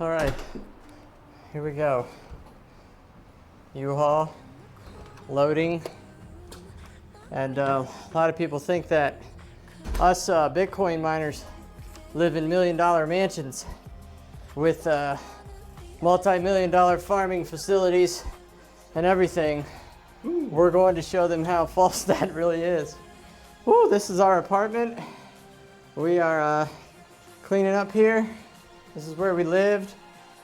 All right, here we go. U-Haul, loading. And a lot of people think that us Bitcoin miners live in million-dollar mansions with multi-million-dollar farming facilities and everything. Ooh. We're going to show them how false that really is. Ooh, this is our apartment. We are cleaning up here. This is where we lived.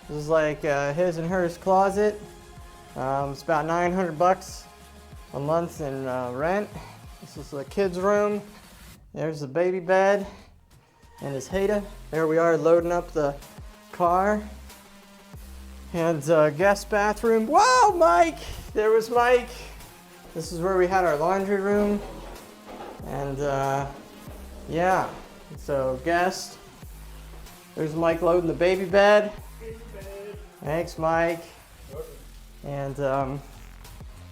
This is like his and hers closet. It's about $900 a month in rent. This is the kids' room. There's the baby bed and his Haida. There we are loading up the car. And guest bathroom. Wow, Mike! There was Mike. This is where we had our laundry room. And yeah, so guest. There's Mike loading the baby bed. Thanks, Mike. And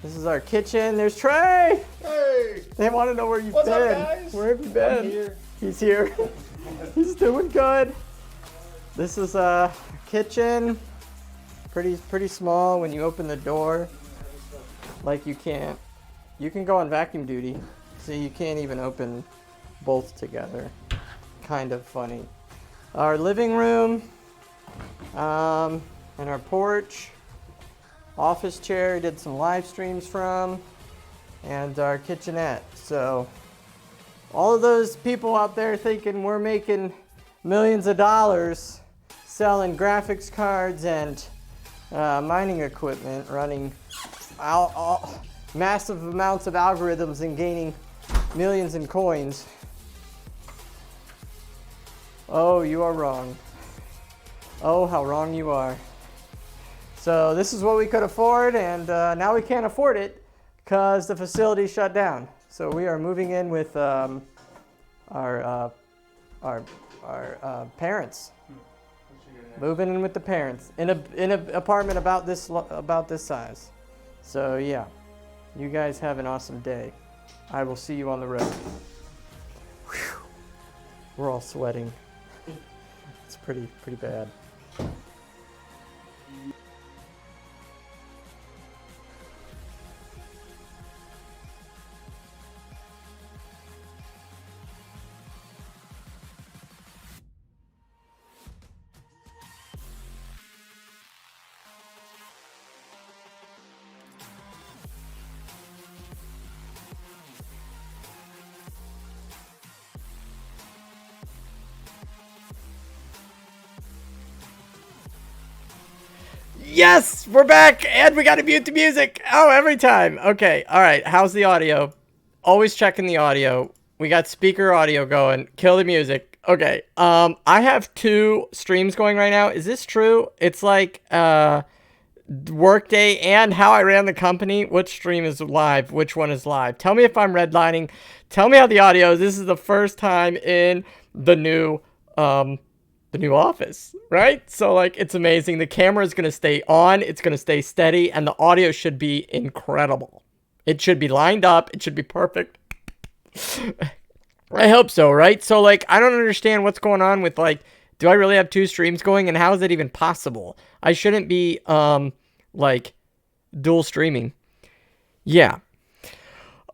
this is our kitchen. There's Trey. Hey. They want to know where you've What's been. up, guys? Where have you been? I'm here. He's here. He's doing good. This is a kitchen. Pretty small. When you open the door, like you can go on vacuum duty. See, you can't even open both together. Kind of funny. Our living room, and our porch, office chair, did some live streams from, and our kitchenette. So all of those people out there thinking we're making millions of dollars selling graphics cards and mining equipment, running massive amounts of algorithms and gaining millions in coins. Oh, you are wrong. Oh, how wrong you are. So this is what we could afford, and now we can't afford it because the facility shut down. So we are moving in with our parents. Moving in with the parents in an apartment about this size. So yeah, you guys have an awesome day. I will see you on the road. Whew. We're all sweating. It's pretty bad. Yes, we're back, and we gotta mute the music. Oh, every time. Okay, all right. How's the audio? Always checking the audio. We got speaker audio going. Kill the music. Okay. I have 2 streams going right now. Is this true? It's like Workday and how I ran the company. Which stream is live? Which one is live? Tell me if I'm redlining. Tell me how the audio is. This is the first time in the new office, right? So like, it's amazing. The camera is going to stay on, it's going to stay steady, and the audio should be incredible. It should be lined up, it should be perfect. I hope so, right? So like, I don't understand what's going on with like, do I really have 2 streams going, and how is that even possible? I shouldn't be like dual streaming. Yeah.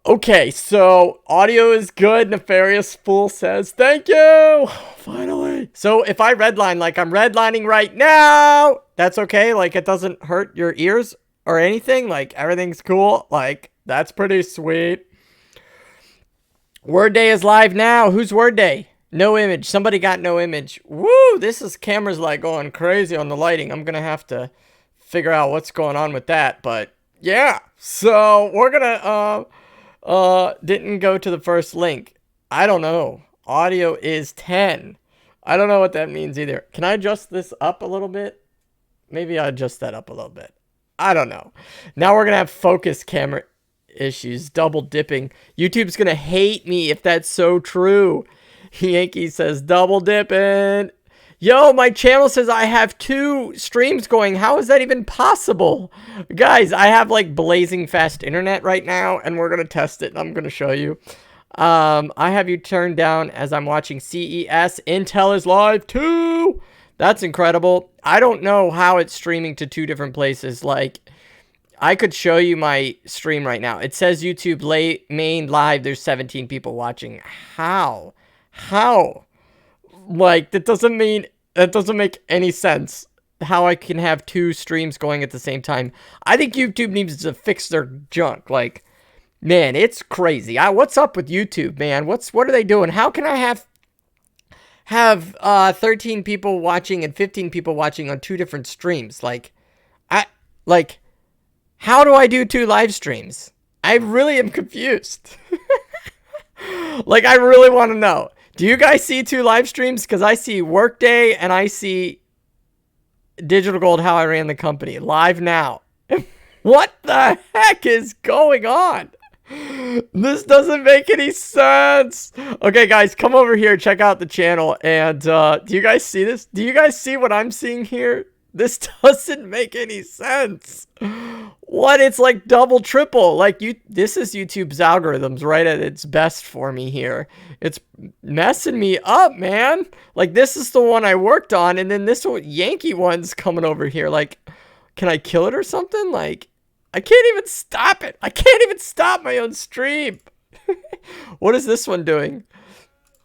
Okay, so audio is good. Nefarious Fool says, thank you! Finally. So if I redline like I'm redlining right now, that's okay? Like it doesn't hurt your ears or anything? Like everything's cool? Like that's pretty sweet. Word Day is live now. Who's Word Day? No image. Somebody got no image. Woo! Camera's like going crazy on the lighting. I'm gonna have to figure out what's going on with that. But yeah, so we're gonna... didn't go to the first link. I don't know. Audio is 10. I don't know what that means either. Can I adjust this up a little bit? Maybe I'll adjust that up a little bit. I don't know. Now we're going to have focus camera issues. Double dipping. YouTube's going to hate me if that's so true. Yankee says double dipping. Yo, my channel says I have 2 streams going. How is that even possible? Guys, I have like blazing fast internet right now, and we're going to test it, and I'm going to show you. I have you turned down as I'm watching CES. Intel is live too. That's incredible. I don't know how it's streaming to 2 different places. Like, I could show you my stream right now. It says YouTube main live. There's 17 people watching. How? How? Like, that doesn't make any sense. How I can have 2 streams going at the same time. I think YouTube needs to fix their junk. Like, man, it's crazy. What's up with YouTube, man? What are they doing? How can I have 13 people watching and 15 people watching on 2 different streams? How do I do 2 live streams? I really am confused. Like, I really want to know. Do you guys see 2 live streams? Because I see Workday and I see Digital Gold, How I Ran the Company, live now. What the heck is going on? This doesn't make any sense. Okay, guys, come over here. Check out the channel. And do you guys see this? Do you guys see what I'm seeing here? This doesn't make any sense. What? It's like double, triple. Like, this is YouTube's algorithms right at its best for me here. It's messing me up, man. Like, this is the one I worked on, and then this Yankee one's coming over here. Like, can I kill it or something? Like, I can't even stop it. I can't even stop my own stream. What is this one doing?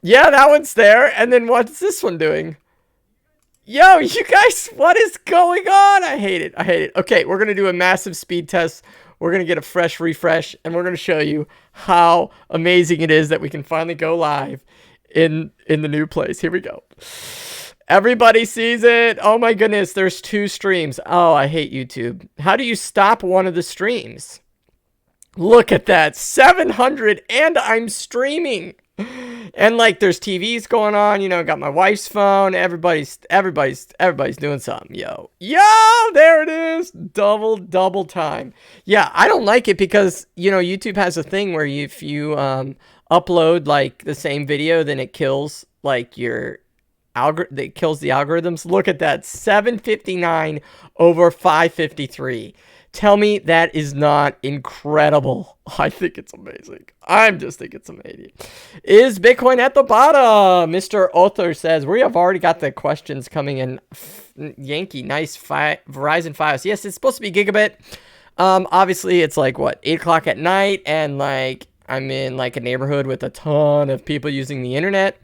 Yeah, that one's there. And then what's this one doing? Yo, you guys, what is going on? I hate it. I hate it. Okay, we're going to do a massive speed test. We're going to get a fresh refresh, and we're going to show you how amazing it is that we can finally go live in the new place. Here we go. Everybody sees it. Oh my goodness, there's 2 streams. Oh, I hate YouTube. How do you stop one of the streams? Look at that, 700, and I'm streaming. And like, there's TVs going on, you know, got my wife's phone. Everybody's doing something. Yo, there it is. Double time. Yeah, I don't like it because, you know, YouTube has a thing where if you upload like the same video, then it kills like your that kills the algorithms. Look at that, 759 over 553. Tell me that is not incredible. I think it's amazing. I just think it's amazing. Is Bitcoin at the bottom? Mr. Other says, we have already got the questions coming in. Yankee, nice. Verizon Fios. Yes, it's supposed to be gigabit. Obviously, it's like, what, 8 o'clock at night, and like, I'm in like a neighborhood with a ton of people using the internet.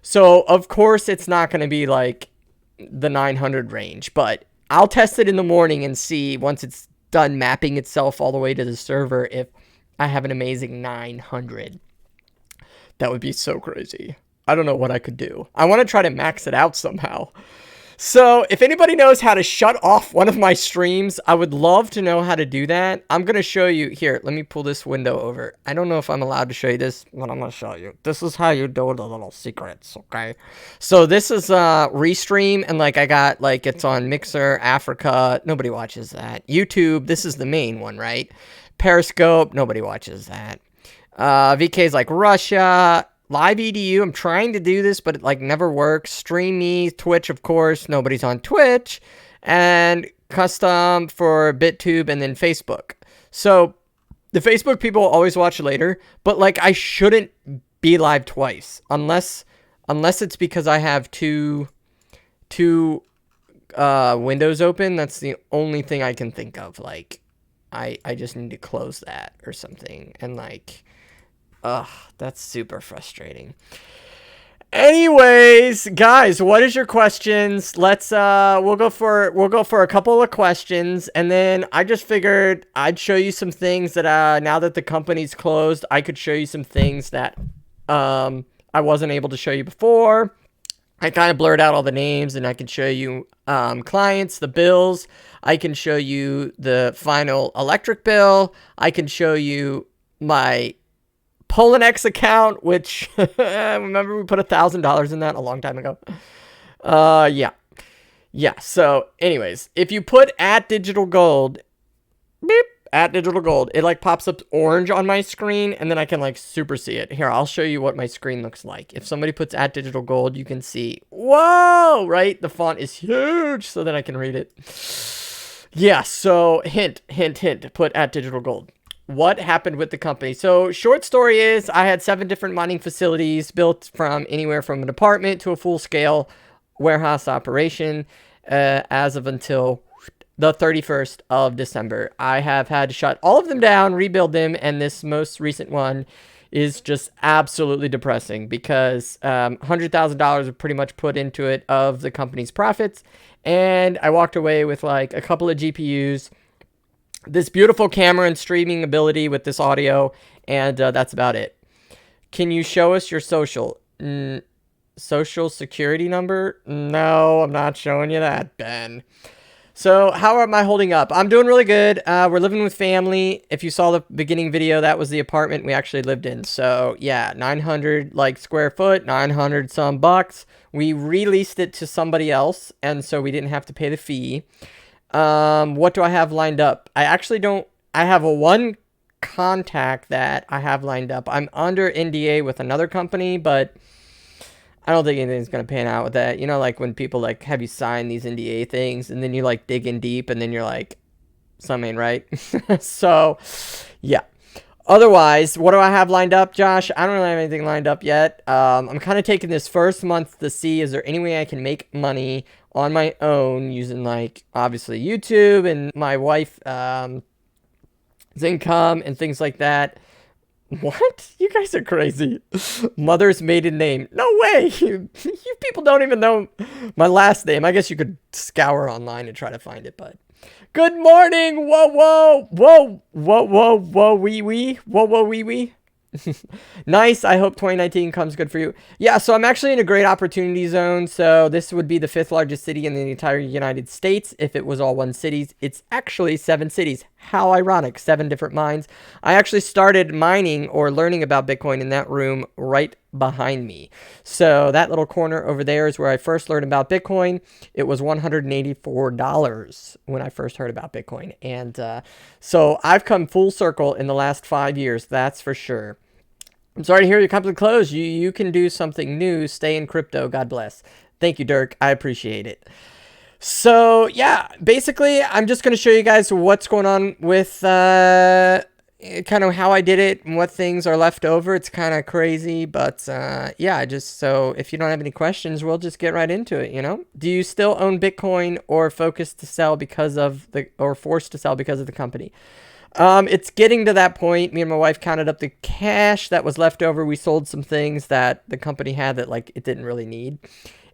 So, of course, it's not going to be like the 900 range, but I'll test it in the morning and see once it's done mapping itself all the way to the server if I have an amazing 900. That would be so crazy. I don't know what I could do. I want to try to max it out somehow. So if anybody knows how to shut off one of my streams, I would love to know how to do that. I'm going to show you here. Let me pull this window over. I don't know if I'm allowed to show you this, but I'm going to show you. This is how you do the little secrets, okay? So this is Restream, and like I got, like, it's on Mixer, Africa. Nobody watches that. YouTube, this is the main one, right? Periscope, nobody watches that. VK's like Russia. Live EDU, I'm trying to do this, but it like never works. Stream Me, Twitch, of course, nobody's on Twitch. And custom for BitTube and then Facebook. So the Facebook people always watch later, but like I shouldn't be live twice unless it's because I have two windows open. That's the only thing I can think of. Like I just need to close that or something. And like, ugh, that's super frustrating. Anyways, guys, what is your questions? Let's we'll go for a couple of questions, and then I just figured I'd show you some things that now that the company's closed, I could show you some things that I wasn't able to show you before. I kind of blurred out all the names, and I can show you clients, the bills. I can show you the final electric bill. I can show you my Poloniex account, which remember we put $1,000 in that a long time ago. Yeah. So anyways, if you put @digitalgold, beep, @digitalgold, it like pops up orange on my screen, and then I can like super see it. Here, I'll show you what my screen looks like. If somebody puts @digitalgold, you can see, whoa, right? The font is huge, so then I can read it. Yeah, so hint, put @digitalgold. What happened with the company? So short story is I had 7 different mining facilities built from anywhere from an apartment to a full scale warehouse operation as of until the 31st of December. I have had to shut all of them down, rebuild them, and this most recent one is just absolutely depressing because $100,000 was pretty much put into it of the company's profits, and I walked away with like a couple of GPUs, this beautiful camera and streaming ability with this audio, and that's about it. Can you show us your social security number? No, I'm not showing you that, Ben. So how am I holding up? I'm doing really good. We're living with family. If you saw the beginning video, that was the apartment we actually lived in. So yeah, 900 like square foot, 900 some bucks. We released it to somebody else, and so we didn't have to pay the fee. What do I have lined up? I actually don't. I have one contact that I have lined up. I'm under NDA with another company, but I don't think anything's going to pan out with that. You know, like when people like have you sign these NDA things and then you like dig in deep and then you're like, something ain't right. So, yeah. Otherwise, what do I have lined up, Josh? I don't really have anything lined up yet. I'm kind of taking this first month to see, is there any way I can make money on my own using like, obviously YouTube and my wife's income and things like that. What? You guys are crazy. Mother's maiden name. No way. You people don't even know my last name. I guess you could scour online and try to find it, but good morning. Whoa, whoa, whoa, whoa, whoa, whoa, wee, wee. Whoa, whoa, wee, wee. Nice. I hope 2019 comes good for you. Yeah, so I'm actually in a great opportunity zone. So this would be the 5th largest city in the entire United States. If it was all one city, it's actually 7 cities. How ironic. 7 different mines. I actually started mining or learning about Bitcoin in that room right behind me. So that little corner over there is where I first learned about Bitcoin. It was $184 when I first heard about Bitcoin. And so I've come full circle in the last 5 years. That's for sure. I'm sorry to hear your company closed. You can do something new. Stay in crypto. God bless. Thank you, Dirk. I appreciate it. So, yeah, basically, I'm just going to show you guys what's going on with kind of how I did it and what things are left over. It's kind of crazy, but yeah, just so if you don't have any questions, we'll just get right into it, you know? Do you still own Bitcoin or focused to sell because of or forced to sell because of the company? It's getting to that point. Me and my wife counted up the cash that was left over. We sold some things that the company had that like it didn't really need.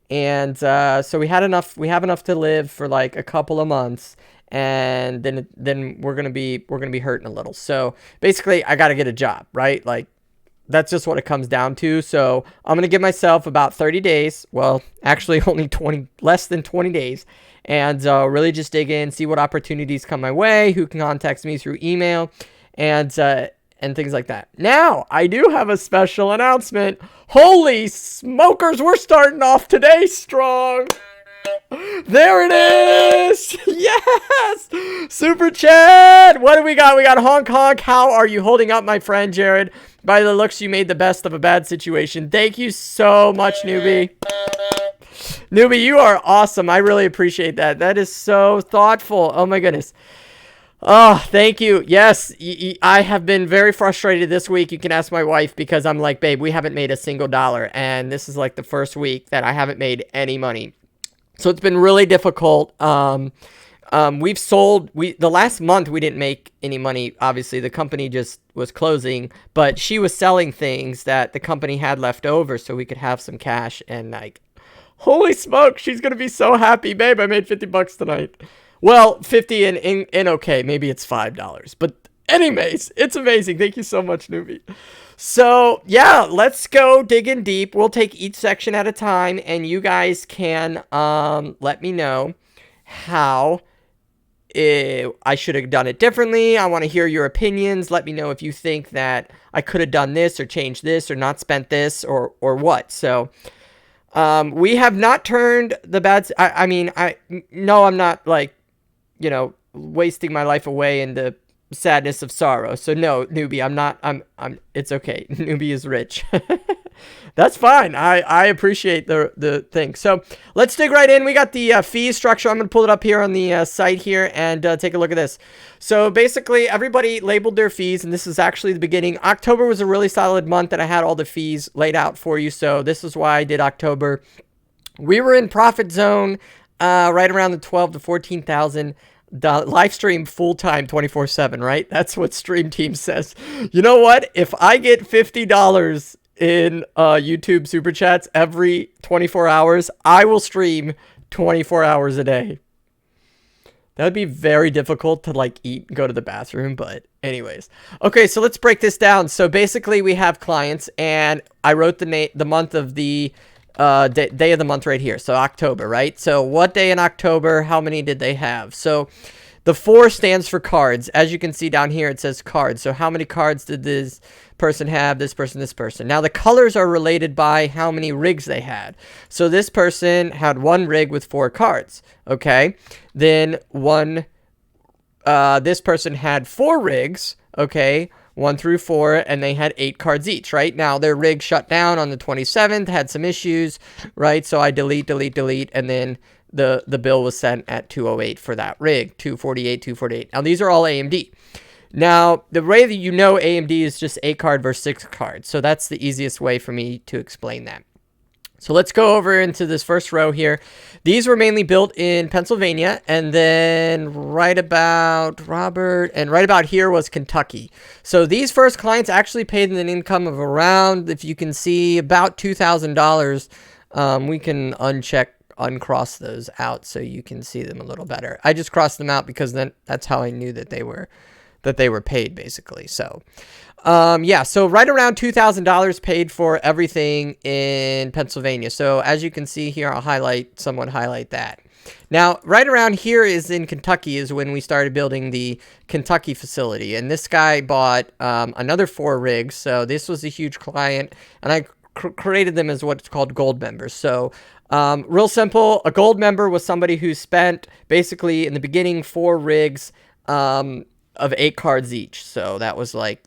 And so we had enough, we have enough to live for like a couple of months, and then we're going to be hurting a little. So basically I got to get a job, right? Like that's just what it comes down to. So I'm going to give myself about 30 days. Well, actually only less than 20 days. And really just dig in, see what opportunities come my way, who can contact me through email, and things like that. Now, I do have a special announcement. Holy smokers, we're starting off today strong. There it is. Yes. Super Chad. What do we got? We got Honk Honk. How are you holding up, my friend Jared? By the looks, you made the best of a bad situation. Thank you so much, newbie. Newbie, you are awesome. I really appreciate that. That is so thoughtful. Oh my goodness. Oh, thank you. Yes, I have been very frustrated this week. You can ask my wife because I'm like, babe, we haven't made a single dollar. And this is like the first week that I haven't made any money. So it's been really difficult. We've sold, the last month we didn't make any money. Obviously, the company just was closing, but she was selling things that the company had left over so we could have some cash. And like, holy smoke, she's going to be so happy. Babe, I made 50 bucks tonight. Well, 50 and okay, maybe it's $5. But anyways, it's amazing. Thank you so much, newbie. So, yeah, let's go digging deep. We'll take each section at a time, and you guys can let me know how I should have done it differently. I want to hear your opinions. Let me know if you think that I could have done this or changed this or not spent this or what. So, we have not turned the bad. I mean, no, I'm not like, you know, wasting my life away in the sadness of sorrow. So no, newbie, I'm it's okay. Newbie is rich. That's fine. I appreciate the thing. So let's dig right in. We got the fee structure. I'm going to pull it up here on the site here and take a look at this. So basically everybody labeled their fees, and this is actually the beginning. October was a really solid month that I had all the fees laid out for you. So this is why I did October. We were in profit zone right around the 12 to 14,000 live stream full-time 24/7, right? That's what Stream Team says. You know what? If I get $50 in YouTube super chats every 24 hours, I will stream 24 hours a day. That would be very difficult to like eat and go to the bathroom, but anyways. Okay, so let's break this down. So basically we have clients, and I wrote the month of the day of the month right here. So October, right? So what day in October, how many did they have? So the 4 stands for cards. As you can see down here, it says cards. So how many cards did this person have, this person, this person? Now the colors are related by how many rigs they had. So this person had 1 rig with 4 cards, okay? Then this person had 4 rigs, okay? 1 through 4, and they had 8 cards each, right? Now their rig shut down on the 27th, had some issues, right? So I delete, and then the bill was sent at 208 for that rig, 248. Now these are all AMD. Now the way that you know AMD is just 8 card versus 6 card. So that's the easiest way for me to explain that. So let's go over into this first row here. These were mainly built in Pennsylvania, and then right about here was Kentucky. So these first clients actually paid an income of around, if you can see, about $2,000. We can uncross those out so you can see them a little better. I just crossed them out because then that's how I knew that they were paid, basically. So yeah, so right around $2,000 paid for everything in Pennsylvania. So as you can see here, I'll somewhat highlight that. Now, right around here is in Kentucky is when we started building the Kentucky facility. And this guy bought another 4 rigs. So this was a huge client, and I created them as what's called gold members. So real simple, a gold member was somebody who spent basically in the beginning 4 rigs of 8 cards each. So that was a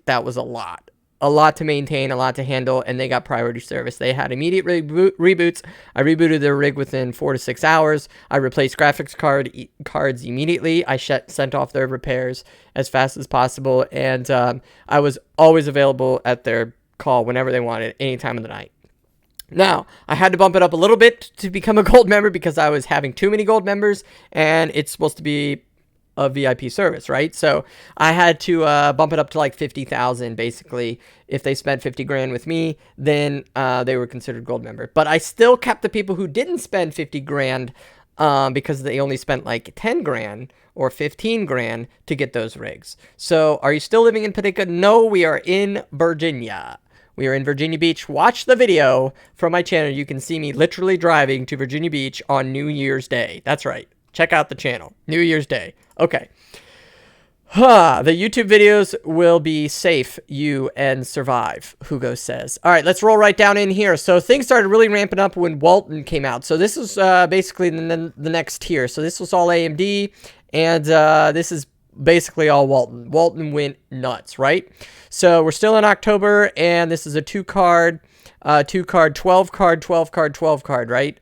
lot to maintain, a lot to handle, and they got priority service. They had immediate reboots. I rebooted their rig within 4 to 6 hours. I replaced graphics cards immediately. I sent off their repairs as fast as possible, and I was always available at their call whenever they wanted, any time of the night. Now, I had to bump it up a little bit to become a gold member because I was having too many gold members, and it's supposed to be a VIP service, right? So I had to bump it up to like 50,000 basically. If they spent 50 grand with me, then they were considered gold member. But I still kept the people who didn't spend 50 grand because they only spent like 10 grand or 15 grand to get those rigs. So are you still living in Paducah? No, we are in Virginia. We are in Virginia Beach. Watch the video from my channel. You can see me literally driving to Virginia Beach on New Year's Day. That's right. Check out the channel. New Year's Day. Okay. The YouTube videos will be safe, you, and survive, Hugo says. All right, let's roll right down in here. So things started really ramping up when Walton came out. So this is basically the next tier. So this was all AMD, and this is basically all Walton. Walton went nuts, right? So we're still in October, and this is a 2-card, 12 card, right?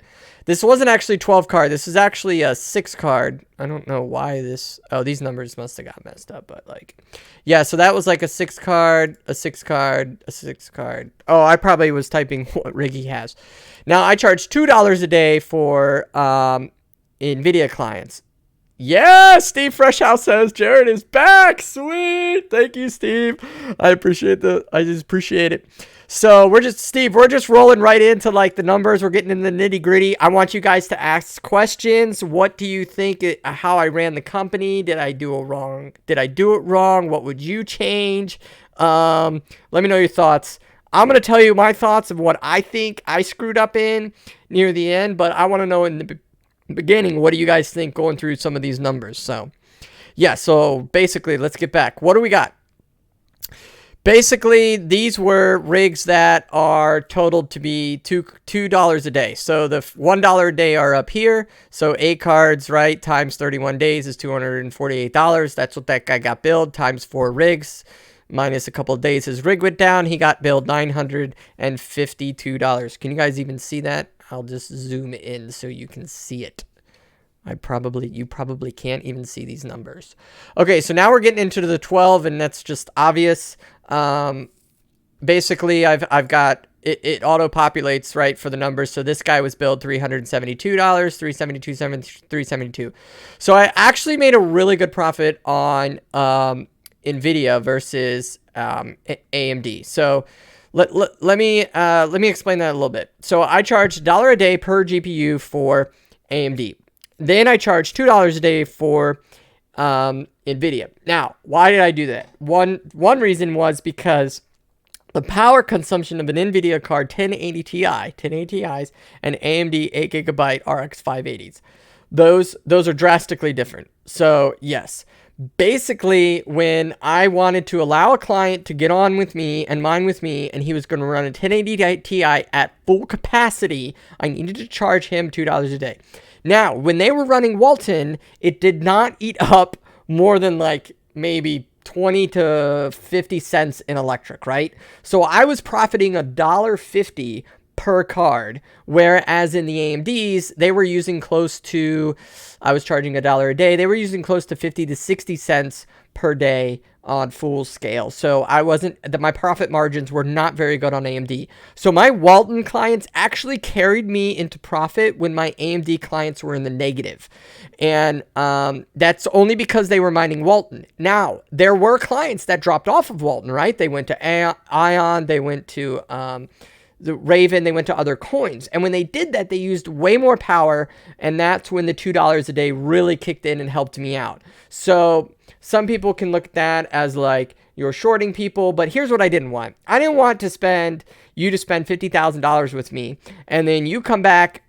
This wasn't actually 12 card. This is actually a 6 card. I don't know why this... Oh, these numbers must have got messed up, but like... Yeah, so that was like a 6 card, a 6 card, a 6 card. Oh, I probably was typing what rig he has. Now, I charge $2 a day for NVIDIA clients. Yeah, Steve Freshhouse says Jared is back. Sweet. Thank you, Steve. I just appreciate it. So we're just rolling right into like the numbers. We're getting in the nitty gritty. I want you guys to ask questions. What do you think, how I ran the company? Did I do it wrong? What would you change? Let me know your thoughts. I'm going to tell you my thoughts of what I think I screwed up in near the end, but I want to know in the beginning, what do you guys think going through some of these numbers? So yeah, so basically let's get back. What do we got? Basically, these were rigs that are totaled to be $2 a day. So the $1 a day are up here. So 8 cards, right, times 31 days is $248. That's what that guy got billed, times 4 rigs, minus a couple of days. His rig went down. He got billed $952. Can you guys even see that? I'll just zoom in so you can see it. You probably can't even see these numbers. Okay, so now we're getting into the 12, and that's just obvious. Basically, I've got it auto-populates, right, for the numbers. So this guy was billed $372, $372. So I actually made a really good profit on NVIDIA versus AMD. So let me explain that a little bit. So I charged $1 a day per GPU for AMD. Then I charged $2 a day for NVIDIA. Now, why did I do that? One reason was because the power consumption of an NVIDIA card 1080 Ti's, and AMD 8GB RX 580s, those are drastically different. So yes, basically when I wanted to allow a client to get on with me and mine with me, and he was going to run a 1080 Ti at full capacity, I needed to charge him $2 a day. Now, when they were running Walton, it did not eat up more than like maybe 20 to 50 cents in electric, right? So I was profiting $1.50 per card, whereas in the AMDs, they were using close to, I was charging $1 a day, they were using close to 50 to 60 cents per day on full scale. So my profit margins were not very good on AMD. So my Walton clients actually carried me into profit when my AMD clients were in the negative. And that's only because they were mining Walton. Now, there were clients that dropped off of Walton, right? They went to Ion, they went to the Raven, they went to other coins. And when they did that, they used way more power. And that's when the $2 a day really kicked in and helped me out. So some people can look at that as like you're shorting people, but here's what I didn't want. I didn't want to spend $50,000 with me, and then you come back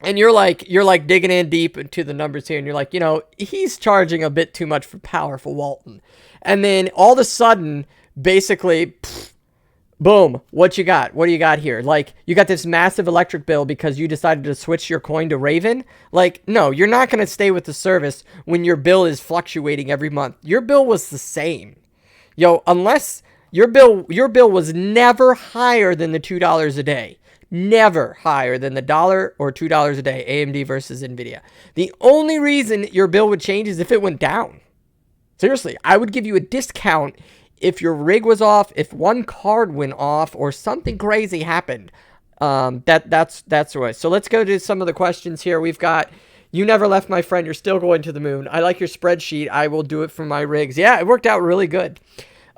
and you're like digging in deep into the numbers here, and you're like, he's charging a bit too much for power for Walton. And then all of a sudden, basically, boom, what you got? What do you got here? Like, you got this massive electric bill because you decided to switch your coin to Raven? Like, no, you're not going to stay with the service when your bill is fluctuating every month. Your bill was the same. Unless your bill was never higher than the $2 a day. Never higher than the $1 or $2 a day, AMD versus NVIDIA. The only reason your bill would change is if it went down. Seriously, I would give you a discount if your rig was off, if one card went off, or something crazy happened. That's the way. So let's go to some of the questions here. We've got, you never left, my friend. You're still going to the moon. I like your spreadsheet. I will do it for my rigs. Yeah, it worked out really good.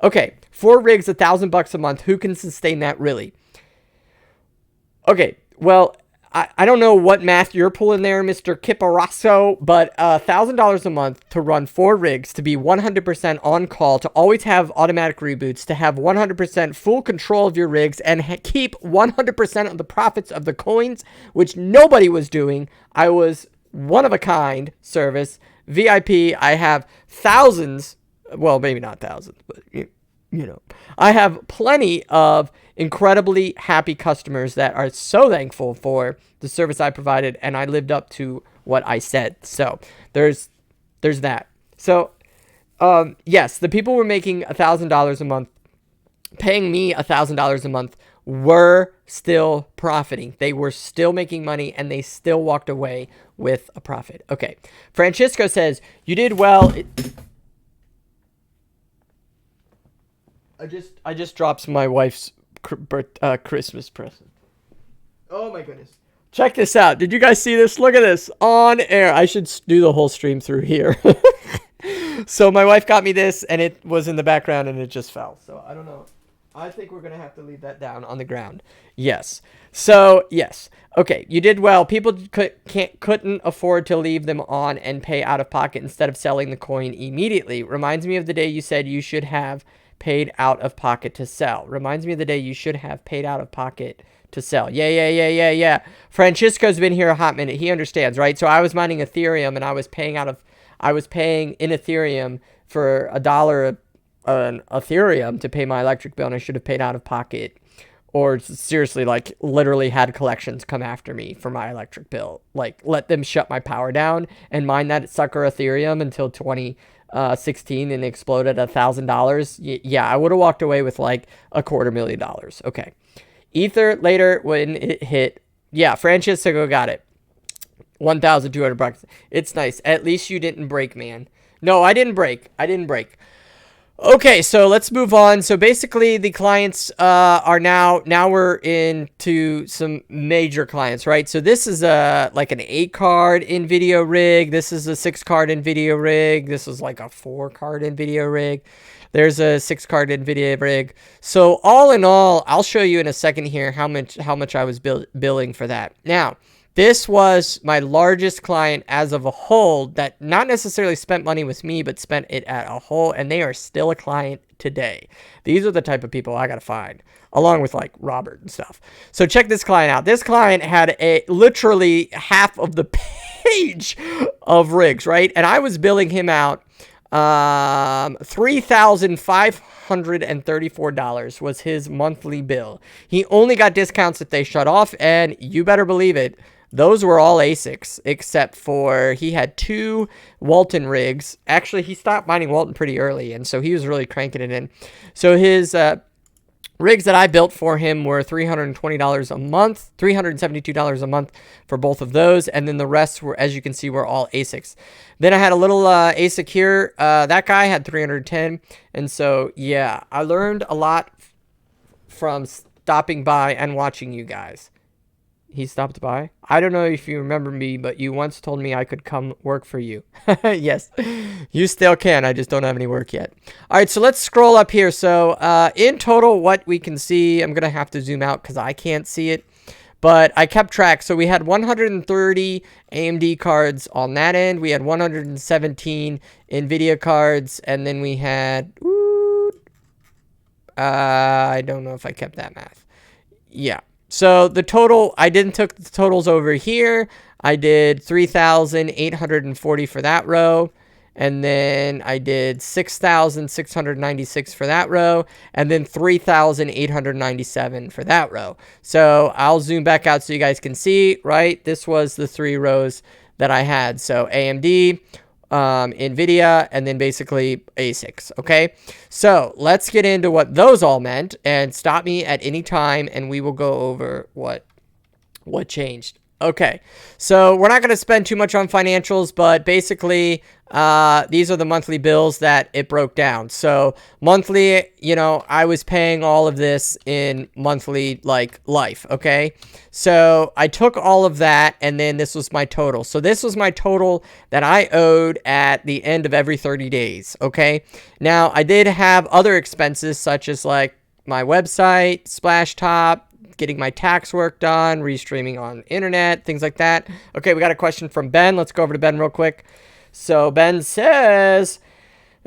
Okay, 4 rigs, $1,000 a month. Who can sustain that really? Okay, well, I don't know what math you're pulling there, Mr. Kiparasso, but $1,000 a month to run 4 rigs, to be 100% on call, to always have automatic reboots, to have 100% full control of your rigs, and keep 100% of the profits of the coins, which nobody was doing. I was one of a kind service, VIP. I have thousands, well, maybe not thousands, but I have plenty of incredibly happy customers that are so thankful for the service I provided, and I lived up to what I said. So there's that. So yes, the people were making $1,000 a month, paying me $1,000 a month, were still profiting. They were still making money, and they still walked away with a profit. Okay, Francisco says, you did well. I just dropped my wife's Christmas present. Oh my goodness. Check this out. Did you guys see this? Look at this on air. I should do the whole stream through here. So my wife got me this, and it was in the background, and it just fell. So I don't know. I think we're going to have to leave that down on the ground. Yes. So, yes. Okay, you did well. People couldn't afford to leave them on and pay out of pocket instead of selling the coin immediately. Reminds me of the day you said you should have paid out of pocket to sell. Reminds me of the day you should have paid out of pocket to sell. Yeah. Francisco's been here a hot minute. He understands, right? So I was mining Ethereum, and I was paying in Ethereum for $1 an Ethereum to pay my electric bill, and I should have paid out of pocket, or seriously, like, literally had collections come after me for my electric bill. Like, let them shut my power down and mine that sucker Ethereum until 2016 and exploded $1,000. Yeah, I would have walked away with like $250,000. Okay. Ether later when it hit. Yeah, Francisco got it. $1,200. It's nice. At least you didn't break, man. No, I didn't break. Okay, so let's move on. So basically the clients are now we're into some major clients, right? So this is like an 8-card NVIDIA rig. This is a 6-card NVIDIA rig. This is like a 4-card NVIDIA rig. There's a 6-card NVIDIA rig. So all in all, I'll show you in a second here how much I was billing for that. Now, this was my largest client as of a whole that not necessarily spent money with me, but spent it at a whole, and they are still a client today. These are the type of people I got to find, along with like Robert and stuff. So check this client out. This client had literally half of the page of rigs, right? And I was billing him out $3,534 was his monthly bill. He only got discounts if they shut off, and you better believe it, those were all ASICs, except for he had 2 Walton rigs. Actually, he stopped mining Walton pretty early, and so he was really cranking it in. So his rigs that I built for him were $320 a month, $372 a month for both of those, and then the rest were, as you can see, were all ASICs. Then I had a little ASIC here. That guy had 310, and so yeah, I learned a lot from stopping by and watching you guys. He stopped by. I don't know if you remember me, but you once told me I could come work for you. Yes, you still can. I just don't have any work yet. All right, so let's scroll up here. So in total, what we can see, I'm going to have to zoom out because I can't see it. But I kept track. So we had 130 AMD cards on that end. We had 117 NVIDIA cards. And then we had... I don't know if I kept that math. Yeah. So the total, I didn't took the totals over here. I did 3,840 for that row. And then I did 6,696 for that row. And then 3,897 for that row. So I'll zoom back out so you guys can see, right? This was the 3 rows that I had. So AMD, NVIDIA, and then basically ASICs, okay? So let's get into what those all meant, and stop me at any time, and we will go over what changed. Okay, so we're not going to spend too much on financials, but basically, these are the monthly bills that it broke down. So monthly, you know, I was paying all of this in monthly, like, life, okay? So I took all of that, and then this was my total. So this was my total that I owed at the end of every 30 days, okay? Now, I did have other expenses, such as, like, my website, Splashtop, getting my tax work done, restreaming on internet, things like that. Okay, we got a question from Ben. Let's go over to Ben real quick. So Ben says,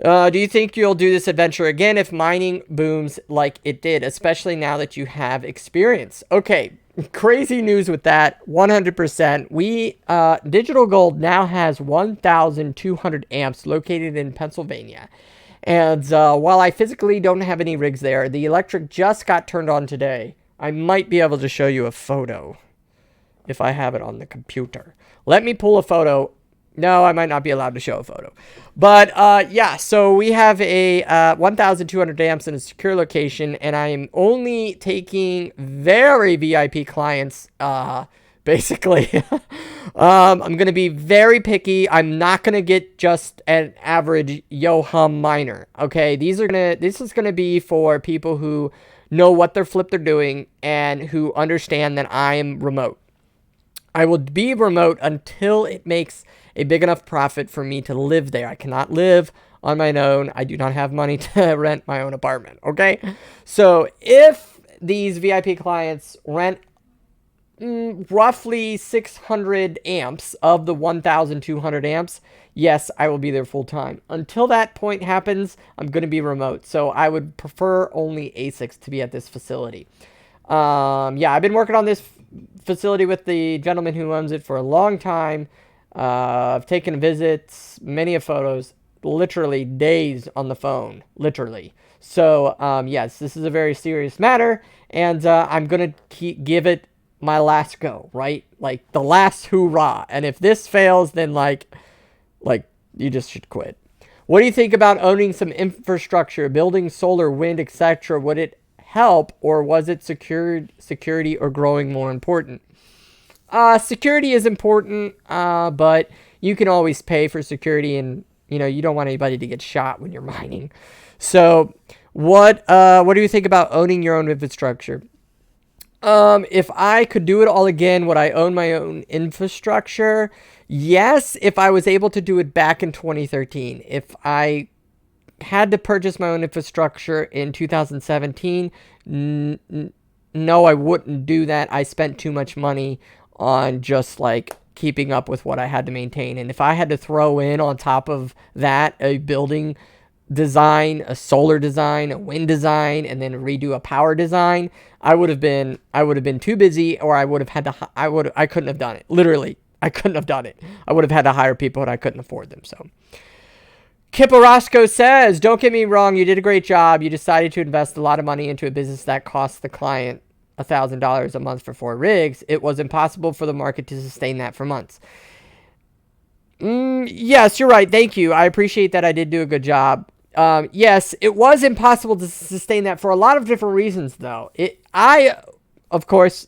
do you think you'll do this adventure again if mining booms like it did, especially now that you have experience? Okay, crazy news with that, 100%. We, Digital Gold now has 1,200 amps located in Pennsylvania. And while I physically don't have any rigs there, the electric just got turned on today. I might be able to show you a photo if I have it on the computer. Let me pull a photo. No, I might not be allowed to show a photo. But, yeah, so we have a 1,200 amps in a secure location, and I am only taking very VIP clients, basically. I'm going to be very picky. I'm not going to get just an average yo-hum miner, okay? This is going to be for people who know what they're doing and who understand that I am remote. I will be remote until it makes a big enough profit for me to live there. I cannot live on my own. I do not have money to rent my own apartment, okay? So if these VIP clients rent roughly 600 amps of the 1,200 amps, yes, I will be there full time. Until that point happens, I'm going to be remote. So I would prefer only ASICs to be at this facility. Yeah, I've been working on this facility with the gentleman who owns it for a long time. I've taken visits, many photos, literally days on the phone, literally. So, yes, this is a very serious matter, and I'm going to give it my last go, right? Like, the last hoorah. And if this fails, then, like, you just should quit. What do you think about owning some infrastructure, building solar, wind, etc.? Would it help, or was it security or growing more important? Security is important, but you can always pay for security and You know, you don't want anybody to get shot when you're mining. So what do you think about owning your own infrastructure? If I could do it all again, would I own my own infrastructure? Yes, if I was able to do it back in 2013. If I had to purchase my own infrastructure in 2017, no, I wouldn't do that. I spent too much money on just like keeping up with what I had to maintain. And if I had to throw in on top of that a building design, a solar design, a wind design, and then redo a power design, I would have been too busy, or I would have had to, I couldn't have done it. Literally, I couldn't have done it. I would have had to hire people and I couldn't afford them. So Kip Orozco says, don't get me wrong, you did a great job. You decided to invest a lot of money into a business that costs the client $1,000 a month for 4 rigs. It was impossible for the market to sustain that for months. Yes, you're right. Thank you. I appreciate that. I did do a good job. Yes, it was impossible to sustain that for a lot of different reasons, though. I, of course,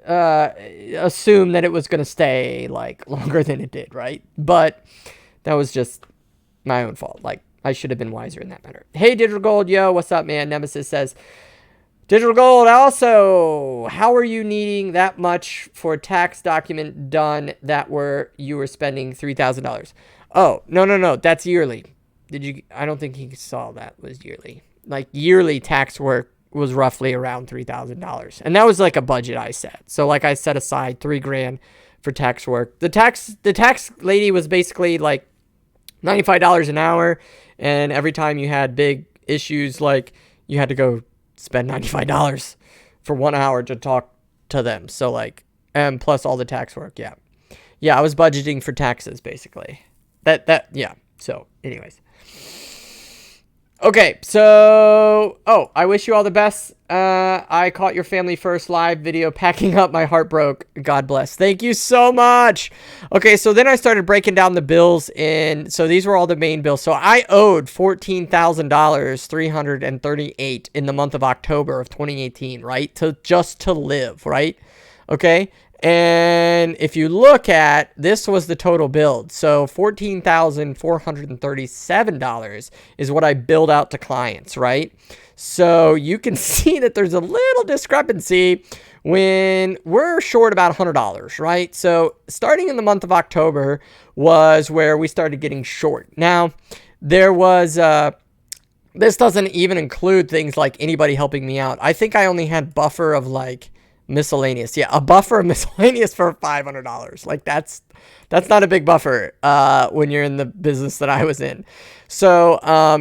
assumed that it was going to stay like longer than it did, right? But that was just my own fault. Like, I should have been wiser in that matter. Hey, Digital Gold, yo, what's up, man? Nemesis says, Digital Gold, also, how are you needing that much for a tax document done that you were spending $3,000? Oh, no, that's yearly. I don't think he saw that was yearly. Like, yearly tax work was roughly around $3,000. And that was like a budget I set. So like I set aside $3,000 for tax work. The tax lady was basically like $95 an hour. And every time you had big issues, like you had to go spend $95 for 1 hour to talk to them. So like, and plus all the tax work. Yeah. I was budgeting for taxes basically. Yeah. So anyways. Okay, so, I wish you all the best. I caught your family first live video packing up. My heart broke. God bless. Thank you so much. Okay, so then I started breaking down the bills, and so these were all the main bills. So I owed $14,338 in the month of October of 2018, right? Just to live, right? Okay. And if you look at, this was the total build. So $14,437 is what I billed out to clients, right? So you can see that there's a little discrepancy when we're short about $100, right? So starting in the month of October was where we started getting short. Now, there was, this doesn't even include things like anybody helping me out. I think I only had buffer of like, miscellaneous. Yeah, a buffer of miscellaneous for $500. Like that's not a big buffer when you're in the business that I was in. So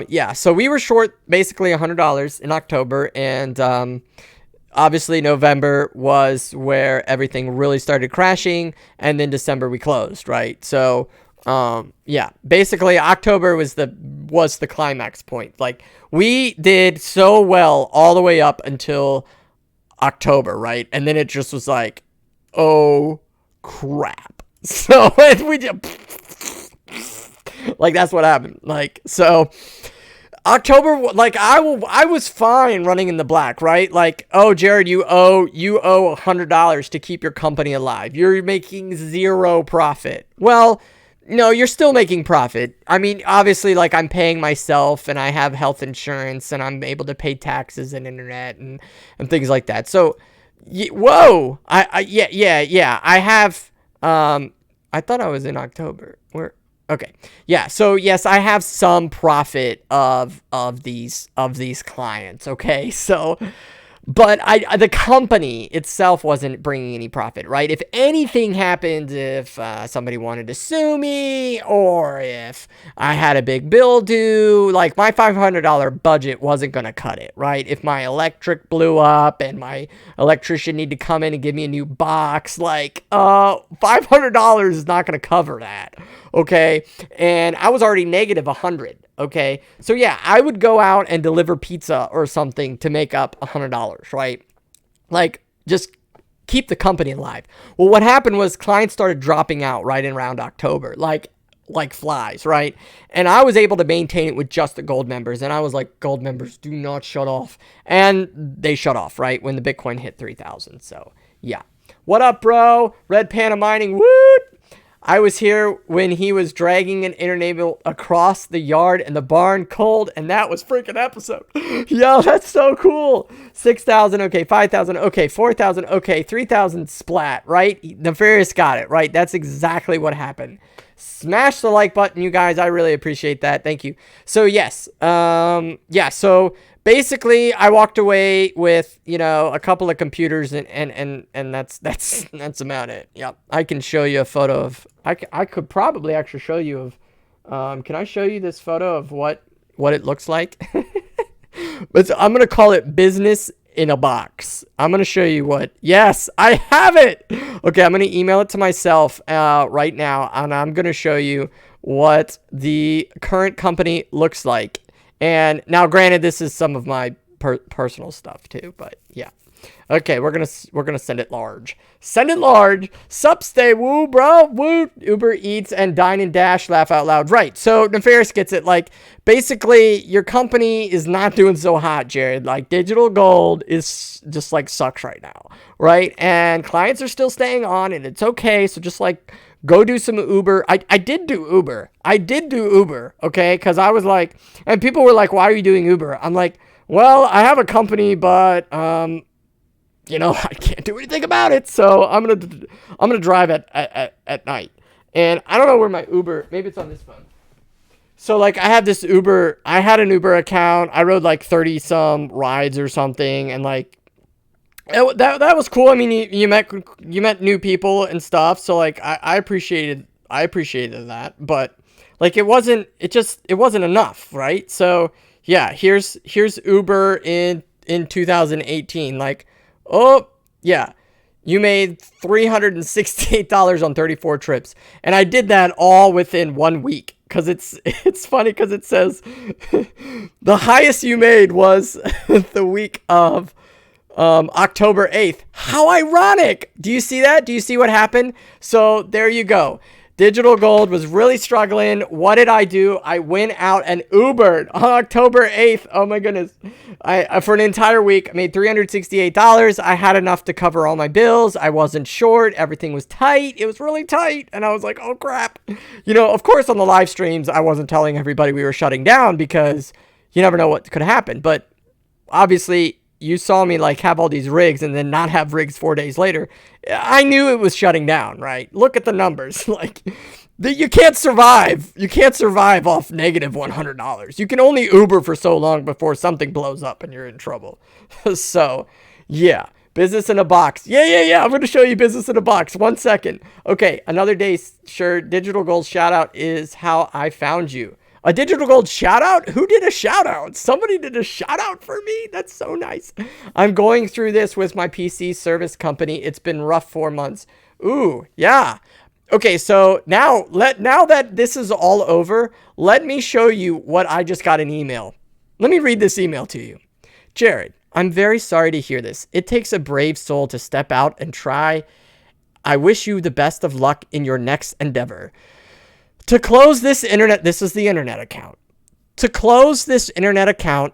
yeah, so we were short basically $100 in October, and obviously November was where everything really started crashing, and then December we closed, right? So yeah, basically October was the climax point. Like we did so well all the way up until October, right? And then it just was like, oh crap. So we just like, that's what happened. Like, so October, like I was fine running in the black, right? Like, oh, Jared, you owe $100 to keep your company alive. You're making 0 profit. Well, no, you're still making profit. I mean, obviously, like I'm paying myself, and I have health insurance, and I'm able to pay taxes and internet and things like that. So, whoa, yeah. I have. I thought I was in October. Okay, yeah. So yes, I have some profit of these clients. Okay, so. But the company itself wasn't bringing any profit, right? If anything happened, if somebody wanted to sue me, or if I had a big bill due, like my $500 budget wasn't going to cut it, right? If my electric blew up and my electrician needed to come in and give me a new box, like $500 is not going to cover that, okay? And I was already negative $100. Okay, so yeah, I would go out and deliver pizza or something to make up $100, right? Like, just keep the company alive. Well, what happened was clients started dropping out right around October, like flies, right? And I was able to maintain it with just the gold members, and I was like, gold members, do not shut off. And they shut off, right, when the Bitcoin hit 3,000, so yeah. What up, bro? Red Panda Mining, woot! I was here when he was dragging an international across the yard in the barn cold, and that was freaking episode. Yo, that's so cool. 6,000, okay, 5,000, okay, 4,000, okay, 3,000 splat, right? Nefarious got it, right? That's exactly what happened. Smash the like button, you guys. I really appreciate that. Thank you. So yes, yeah. So basically, I walked away with, you know, a couple of computers, and that's about it. Yep. I can show you a photo of. I could probably actually show you of. Can I show you this photo of what it looks like? But I'm gonna call it business in a box. I'm gonna show you what. Yes, I have it. Okay, I'm gonna email it to myself right now, and I'm gonna show you what the current company looks like. And now, granted, this is some of my personal stuff too, but yeah. Okay, we're gonna send it large. Send it large. Sup, stay woo, bro. Woo. Uber Eats and Dine and Dash, laugh out loud. Right. So Nefarious gets it. Like, basically, your company is not doing so hot, Jared. Like, digital gold is just like sucks right now, right? And clients are still staying on, and it's okay. So just like go do some Uber. I did do Uber. Okay, because I was like, and people were like, "Why are you doing Uber?" I'm like, well, I have a company, but you know, I can't do anything about it. So I'm gonna drive at night, and I don't know where my Uber. Maybe it's on this phone. So like, I have this Uber. I had an Uber account. I rode like 30 some rides or something, and like that was cool. I mean, you met new people and stuff. So like, I appreciated that, but like, it wasn't enough, right? So yeah, here's Uber in 2018. Like, oh yeah, you made $368 on 34 trips, and I did that all within 1 week. Cause it's funny, cause it says the highest you made was the week of October 8th. How ironic. Do you see that? Do you see what happened? So there you go. Digital gold was really struggling. What did I do? I went out and Ubered on October 8th. Oh my goodness. I for an entire week, I made $368. I had enough to cover all my bills. I wasn't short. Everything was tight. It was really tight. And I was like, oh crap. You know, of course, on the live streams, I wasn't telling everybody we were shutting down because you never know what could happen. But obviously, you saw me like have all these rigs and then not have rigs 4 days later. I knew it was shutting down, right? Look at the numbers. Like, you can't survive. You can't survive off negative $100. You can only Uber for so long before something blows up and you're in trouble. So, yeah. Business in a box. Yeah. I'm going to show you business in a box. 1 second. Okay, another day. Sure, Digital Gold shout out is how I found you. A digital gold shout out? Who did a shout out? Somebody did a shout out for me? That's so nice. I'm going through this with my PC service company. It's been rough 4 months. Ooh, yeah. Okay, so now that this is all over, let me show you what I just got an email. Let me read this email to you. Jared, I'm very sorry to hear this. It takes a brave soul to step out and try. I wish you the best of luck in your next endeavor. To close this this is the internet account. To close this internet account,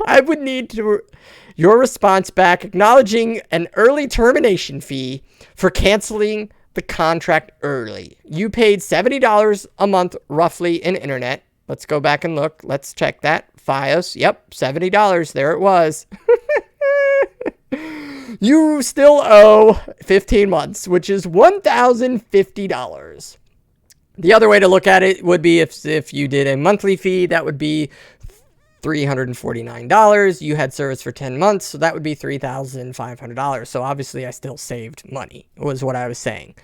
I would need your response back acknowledging an early termination fee for canceling the contract early. You paid $70 a month roughly in internet. Let's go back and look. Let's check that. FiOS. Yep, $70. There it was. You still owe 15 months, which is $1,050. The other way to look at it would be if you did a monthly fee, that would be $349. You had service for 10 months, so that would be $3,500. So obviously I still saved money, was what I was saying.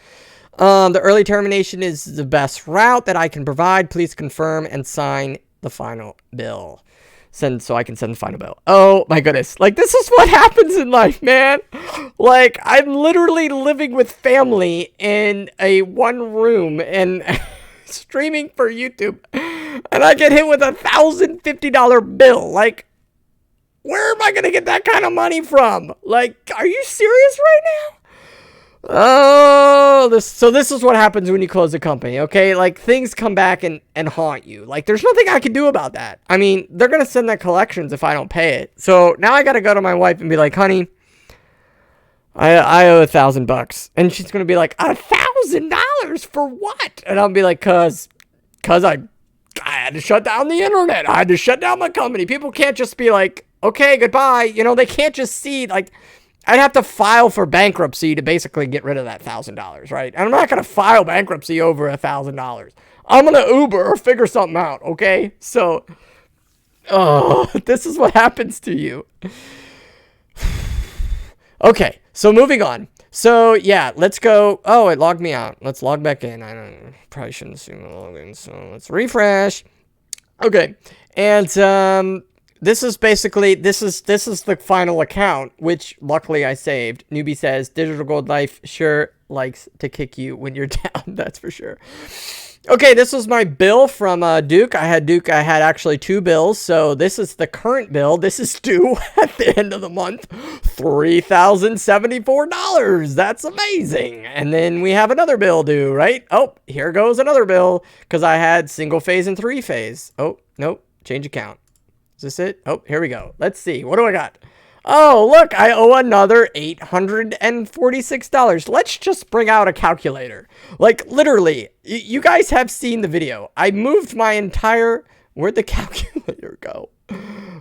The early termination is the best route that I can provide. Please confirm and sign the final bill. So I can send the final bill. Oh my goodness. Like, this is what happens in life, man. Like, I'm literally living with family in a one room and streaming for YouTube, and I get hit with $1,050 bill. Like, where am I going to get that kind of money from? Like, are you serious right now? Oh, so this is what happens when you close a company, okay? Like, things come back and haunt you. Like, there's nothing I can do about that. I mean, they're going to send that collections if I don't pay it. So now I got to go to my wife and be like, honey, I owe $1,000. And she's going to be like, $1,000? $1,000 for what? And I'll be like, cause I had to shut down the internet. I had to shut down my company. People can't just be like, okay, goodbye. You know, they can't just see, like, I'd have to file for bankruptcy to basically get rid of that $1,000, right? And I'm not going to file bankruptcy over $1,000. I'm going to Uber or figure something out, okay? So, this is what happens to you. Okay, so moving on. So, yeah, let's go. Oh, it logged me out. Let's log back in. Probably shouldn't assume the login, so let's refresh. Okay, and this is basically, this is the final account, which luckily I saved. Newbie says, Digital Gold Life sure likes to kick you when you're down, that's for sure. Okay, this was my bill from Duke. I had actually 2 bills. So this is the current bill. This is due at the end of the month. $3,074. That's amazing. And then we have another bill due, right? Oh, here goes another bill because I had single phase and 3 phase. Oh, nope. Change account. Is this it? Oh, here we go. Let's see. What do I got? Oh, look, I owe another $846. Let's just bring out a calculator. Like, literally, you guys have seen the video. I moved my entire... Where'd the calculator go?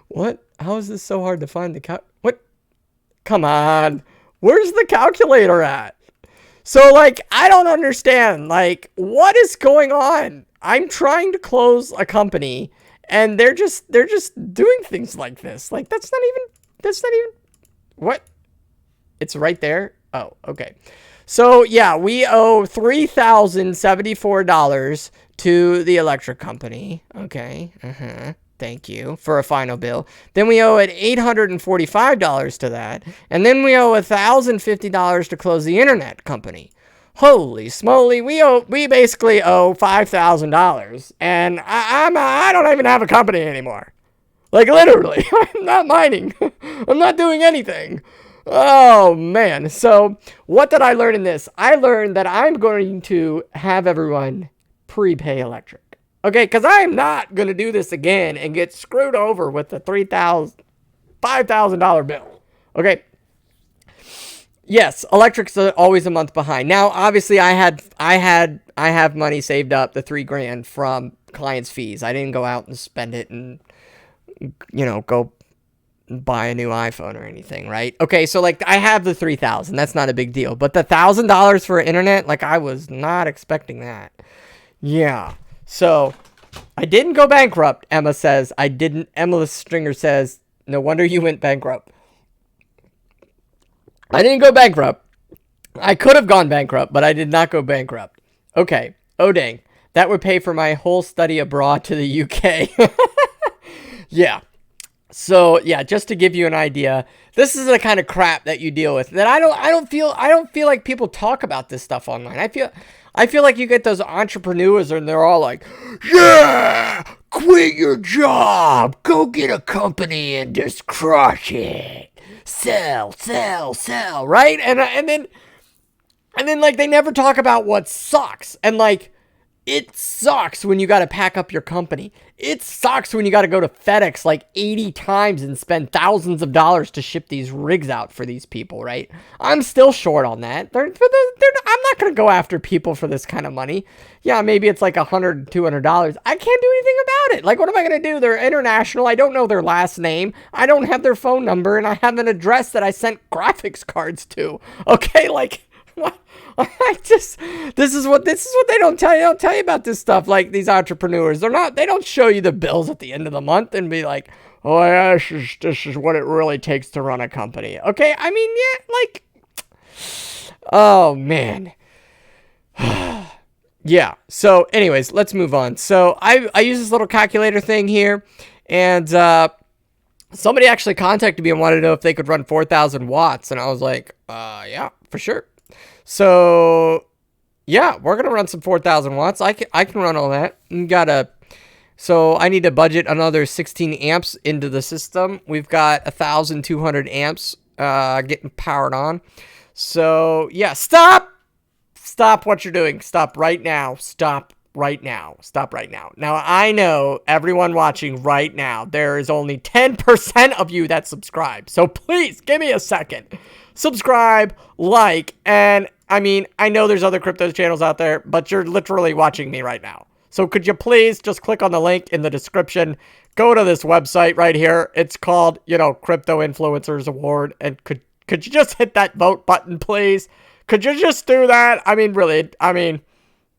What? How is this so hard to find the What? Come on. Where's the calculator at? So, like, I don't understand. Like, what is going on? I'm trying to close a company, and they're just doing things like this. Like, that's not even... What? It's right there? Oh, okay. So, yeah, we owe $3,074 to the electric company. Okay. Thank you for a final bill. Then we owe it $845 to that. And then we owe $1,050 to close the internet company. Holy smoly, we basically owe $5,000. And I don't even have a company anymore. Like, literally, I'm not mining. I'm not doing anything. Oh, man. So, what did I learn in this? I learned that I'm going to have everyone prepay electric. Okay, because I'm not going to do this again and get screwed over with the $5,000 bill. Okay. Yes, electric's always a month behind. Now, obviously, I have money saved up, the $3,000 from clients' fees. I didn't go out and spend it and, you know, go buy a new iPhone or anything, right? Okay, so like I have the 3,000. That's not a big deal. But the $1,000 for internet, like I was not expecting that. Yeah. So I didn't go bankrupt, Emma says. I didn't. Emma Stringer says, no wonder you went bankrupt. I didn't go bankrupt. I could have gone bankrupt, but I did not go bankrupt. Okay. Oh, dang. That would pay for my whole study abroad to the UK. Yeah. So, yeah, just to give you an idea, this is the kind of crap that you deal with. That I don't feel like people talk about this stuff online. I feel like you get those entrepreneurs and they're all like, yeah, quit your job, go get a company and just crush it. Sell, right? And then like they never talk about what sucks. And like it sucks when you got to pack up your company. It sucks when you got to go to FedEx like 80 times and spend thousands of dollars to ship these rigs out for these people, right? I'm still short on that. I'm not going to go after people for this kind of money. Yeah, maybe it's like $100, $200. I can't do anything about it. Like, what am I going to do? They're international. I don't know their last name. I don't have their phone number, and I have an address that I sent graphics cards to. Okay, like... What? This is what they don't tell you. They don't tell you about this stuff. Like these entrepreneurs, they don't show you the bills at the end of the month and be like, oh yeah, this is what it really takes to run a company. Okay, I mean, yeah, like, oh man, yeah. So, anyways, let's move on. So I use this little calculator thing here, and somebody actually contacted me and wanted to know if they could run 4,000 watts, and I was like, yeah, for sure. So, yeah, we're going to run some 4,000 watts. I can run all that. So I need to budget another 16 amps into the system. We've got 1,200 amps getting powered on. So, yeah, stop what you're doing. Stop right now. Stop right now. Now, I know everyone watching right now, there is only 10% of you that subscribe. So please give me a second. Subscribe, like, and I mean, I know there's other crypto channels out there, but you're literally watching me right now. So could you please just click on the link in the description, go to this website right here. It's called, you know, Crypto Influencers Award. And could you just hit that vote button, please? Could you just do that? I mean, really, I mean,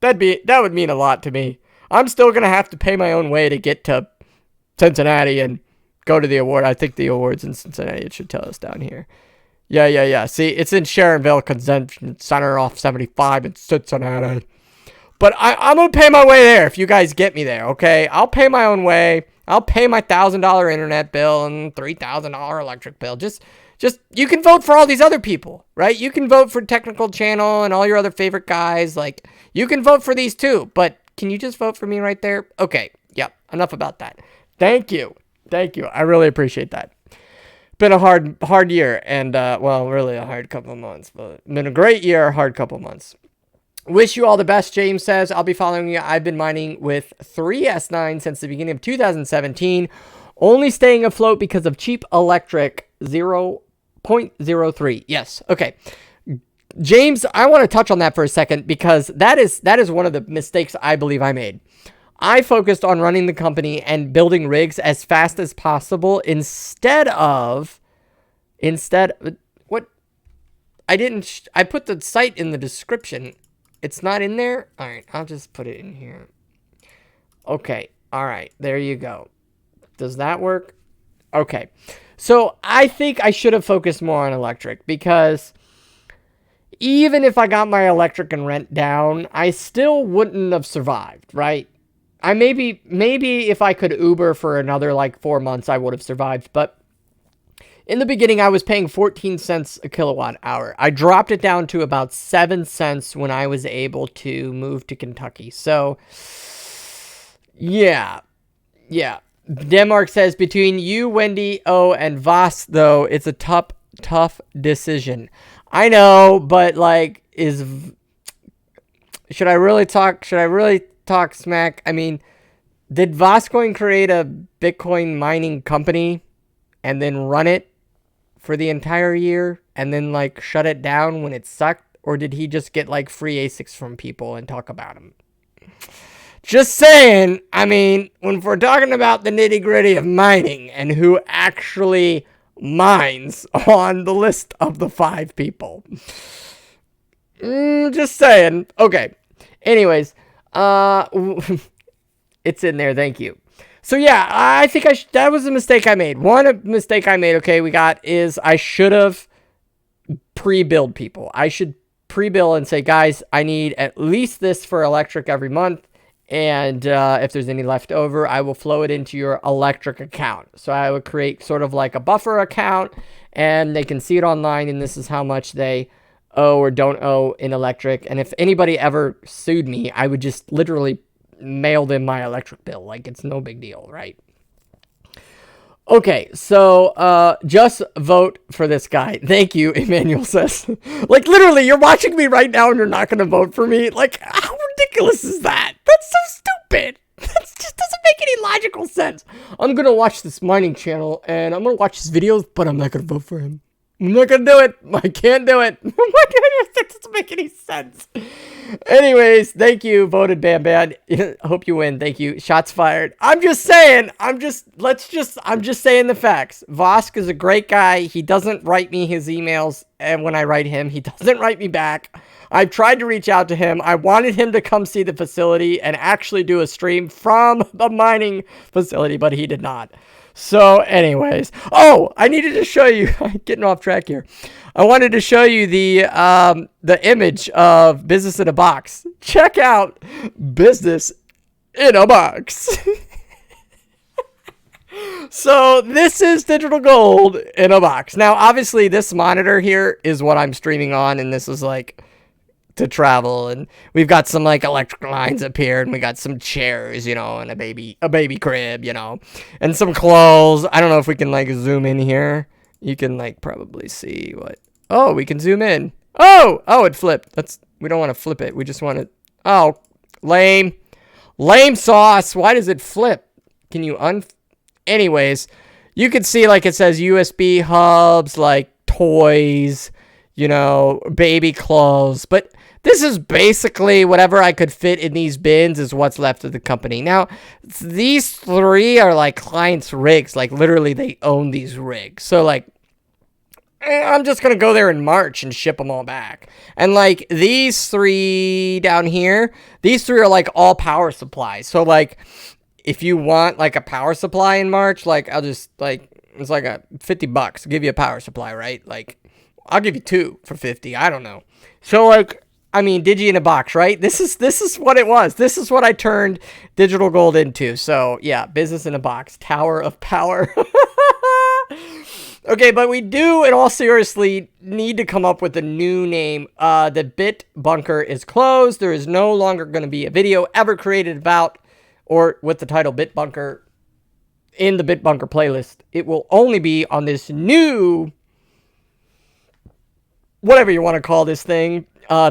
that would mean a lot to me. I'm still going to have to pay my own way to get to Cincinnati and go to the award. I think the award's in Cincinnati. It should tell us down here. Yeah. See, it's in Sharonville Convention Center off 75 in Cincinnati. But I'm going to pay my way there if you guys get me there, okay? I'll pay my own way. I'll pay my $1,000 internet bill and $3,000 electric bill. Just you can vote for all these other people, right? You can vote for Technical Channel and all your other favorite guys. Like, you can vote for these too. But can you just vote for me right there? Okay, yep, enough about that. Thank you. I really appreciate that. Been a hard year and, well, really a hard couple of months. But been a great year, hard couple of months. Wish you all the best, James says. I'll be following you. I've been mining with 3S9 since the beginning of 2017. Only staying afloat because of cheap electric 0.03. Yes, okay. James, I want to touch on that for a second because that is one of the mistakes I believe I made. I focused on running the company and building rigs as fast as possible instead what? I put the site in the description. It's not in there? All right, I'll just put it in here. Okay, all right, there you go. Does that work? Okay, so I think I should have focused more on electric because even if I got my electric and rent down, I still wouldn't have survived, right? I maybe if I could Uber for another like 4 months, I would have survived, but in the beginning, I was paying 14 cents a kilowatt hour. I dropped it down to about 7 cents when I was able to move to Kentucky. So, yeah. Denmark says, between you, Wendy, O, and Voss, though, it's a tough decision. I know, but, like, should I really talk smack? I mean, did Vosscoin create a Bitcoin mining company and then run it for the entire year and then like shut it down when it sucked? Or did he just get like free ASICs from people and talk about them? Just saying. I mean, when we're talking about the nitty gritty of mining and who actually mines on the list of the 5 people. Just saying. Okay. Anyways, it's in there. Thank you. So yeah, I think that was a mistake I made. One mistake I made, okay, is I should have pre-billed people. I should pre-bill and say, guys, I need at least this for electric every month. And if there's any left over, I will flow it into your electric account. So I would create sort of like a buffer account and they can see it online. And this is how much they owe or don't owe in electric. And if anybody ever sued me, I would just literally mail them my electric bill. Like, it's no big deal, right? Okay, so just vote for this guy. Thank you, Emmanuel says. Like, literally, you're watching me right now and you're not going to vote for me? Like, how ridiculous is that? That's so stupid. That just doesn't make any logical sense. I'm going to watch this mining channel and I'm going to watch his videos, but I'm not going to vote for him. I'm not going to do it. I can't do it. That doesn't make any sense. Anyways, thank you, voted Bam Bad. Hope you win. Thank you. Shots fired. I'm just saying the facts. Vosk is a great guy. He doesn't write me his emails, and when I write him, he doesn't write me back. I've tried to reach out to him. I wanted him to come see the facility and actually do a stream from the mining facility, but he did not. So anyways, I needed to show you, getting off track here. I wanted to show you the image of Business in a Box. Check out Business in a Box. So this is digital gold in a box. Now, obviously this monitor here is what I'm streaming on, and this is like to travel, and we've got some like electric lines up here, and we got some chairs, and a baby crib, and some clothes. I don't know if we can like zoom in here. You can like probably see what. Oh, we can zoom in. Oh, it flipped. We don't want to flip it. We just want to. Oh, lame sauce. Why does it flip? Can you Anyways, you can see like it says USB hubs, like toys. you know, baby clothes. But this is basically whatever I could fit in these bins is what's left of the company. Now, these 3 are like clients' rigs. Like, literally, they own these rigs. So, like, I'm just going to go there in March and ship them all back. And, like, these 3 down here, these 3 are, like, all power supplies. So, like, if you want, like, a power supply in March, like, I'll just, like, it's like a $50. I'll give you a power supply, right? Like, I'll give you 2 for 50. I don't know. So, like, I mean, Digi in a box, right? This is what it was. This is what I turned digital gold into. So, yeah, business in a box. Tower of power. Okay, but we do, in all seriously, need to come up with a new name. The Bit Bunker is closed. There is no longer going to be a video ever created about or with the title Bit Bunker in the Bit Bunker playlist. It will only be on this new, whatever you want to call this thing,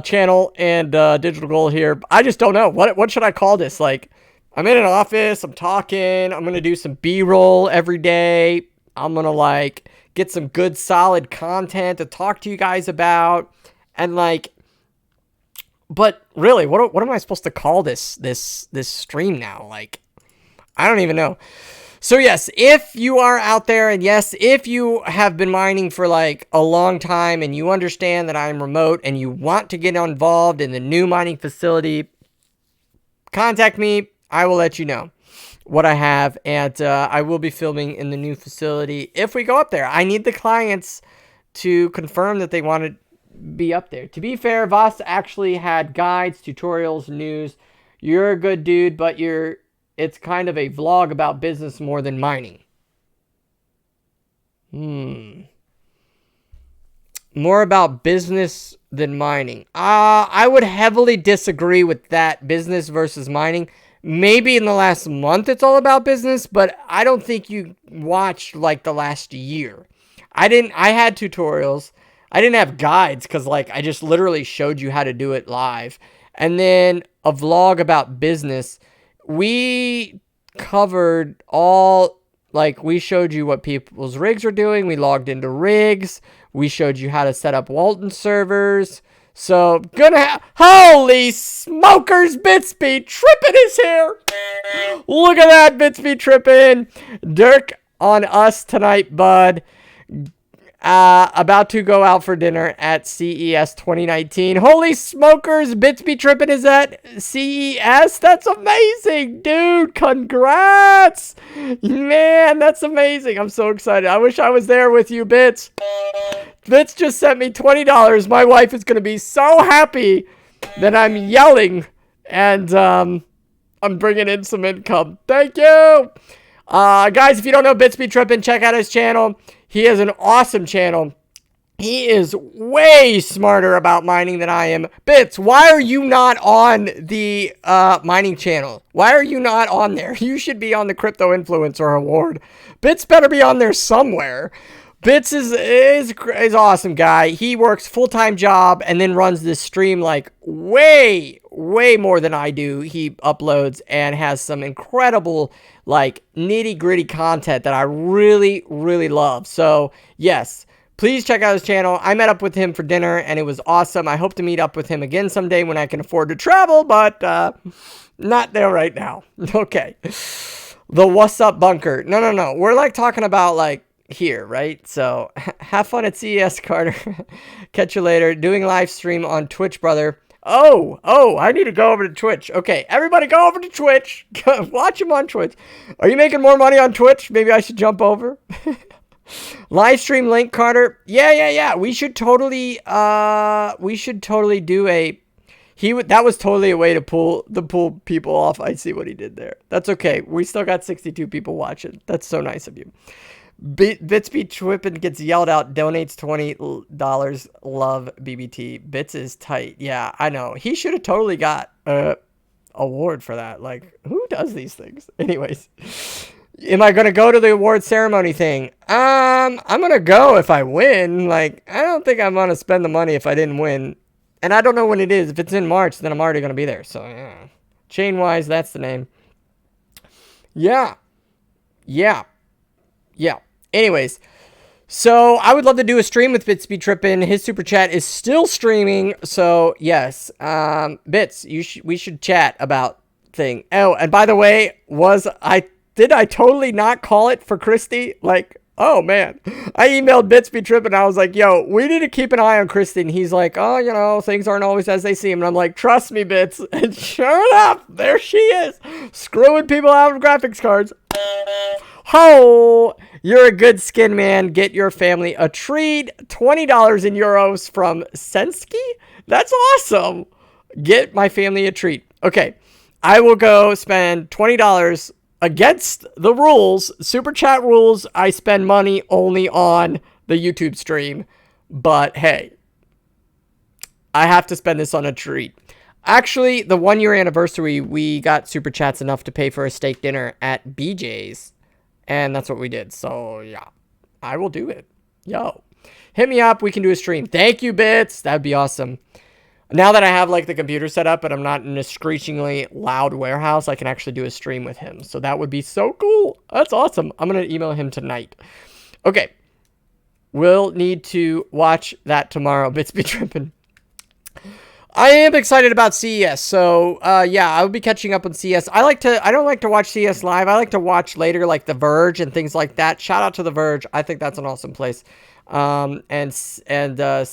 channel and digital gold here. I just don't know. What should I call this? Like, I'm in an office. I'm talking. I'm going to do some B-roll every day. I'm going to, like, get some good, solid content to talk to you guys about. And, like, but really, what am I supposed to call this stream now? Like, I don't even know. So, yes, if you are out there, and yes, if you have been mining for, like, a long time, and you understand that I'm remote, and you want to get involved in the new mining facility, contact me. I will let you know what I have, and I will be filming in the new facility if we go up there. I need the clients to confirm that they want to be up there. To be fair, Voss actually had guides, tutorials, news. You're a good dude, but it's kind of a vlog about business more than mining. More about business than mining. I would heavily disagree with that, business versus mining. Maybe in the last month it's all about business, but I don't think you watched like the last year. I had tutorials. I didn't have guides because like I just literally showed you how to do it live. And then a vlog about business. We covered all, like we showed you what people's rigs were doing. We logged into rigs. We showed you how to set up Walton servers. So, holy smokers, Bitsby Trippin is here. Look at that, Bitsby Trippin. Dirk on us tonight, bud. About to go out for dinner at CES 2019. Holy smokers, Bitsby Trippin is at CES. That's amazing, dude. Congrats. Man, that's amazing. I'm so excited. I wish I was there with you, Bits. Bits just sent me $20. My wife is going to be so happy that I'm yelling and I'm bringing in some income. Thank you. Guys, if you don't know Bitsby Trippin, check out his channel. He has an awesome channel. He is way smarter about mining than I am. Bits, why are you not on the mining channel? Why are you not on there? You should be on the Crypto Influencer Award. Bits better be on there somewhere. Bits is awesome guy. He works full-time job and then runs this stream like way more than I do. He uploads and has some incredible like nitty-gritty content that I really love. So yes, please check out his channel. I met up with him for dinner and it was awesome. I hope to meet up with him again someday when I can afford to travel, but not there right now. Okay. The What's Up Bunker. No. We're like talking about like here, right? So have fun at CES, Carter. Catch you later. Doing live stream on Twitch, brother. Oh, I need to go over to Twitch. Okay, everybody go over to Twitch. Watch him on Twitch. Are you making more money on Twitch? Maybe I should jump over. Live stream link, Carter. Yeah. We should totally do a that was totally a way to pull people off. I see what he did there. That's okay. We still got 62 people watching. That's so nice of you. Bitsby Trippin gets yelled out, donates $20. Love BBT. Bits is tight. Yeah, I know. He should have totally got a award for that. Like, who does these things? Anyways, am I gonna go to the award ceremony thing? I'm gonna go if I win. Like, I don't think I'm gonna spend the money if I didn't win. And I don't know when it is. If it's in March, then I'm already gonna be there. So yeah. Chainwise, that's the name. Yeah. Anyways, So I would love to do a stream with Bits Be Trippin'. His super chat is still streaming. So yes, Bits, we should chat about thing. Oh, and by the way, did I totally not call it for Christy? Like, oh man, I emailed Bits Be Trippin'. I was like, yo, we need to keep an eye on Christy. And he's like, oh, you know, things aren't always as they seem. And I'm like, trust me, Bits. And sure enough, there she is, screwing people out of graphics cards. Ho! You're a good skin man. Get your family a treat. $20 in euros from Sensky? That's awesome. Get my family a treat. Okay. I will go spend $20 against the rules. Super chat rules. I spend money only on the YouTube stream. But hey, I have to spend this on a treat. Actually, the 1 year anniversary, we got super chats enough to pay for a steak dinner at BJ's. And that's what we did. So, yeah, I will do it. Yo, hit me up. We can do a stream. Thank you, Bits. That'd be awesome. Now that I have, like, the computer set up and I'm not in a screechingly loud warehouse, I can actually do a stream with him. So that would be so cool. That's awesome. I'm going to email him tonight. Okay. We'll need to watch that tomorrow. Bits Be Trippin'. I am excited about CES, so yeah, I'll be catching up on CES. I don't like to watch CES live. I like to watch later, like The Verge and things like that. Shout out to The Verge. I think that's an awesome place. And CNET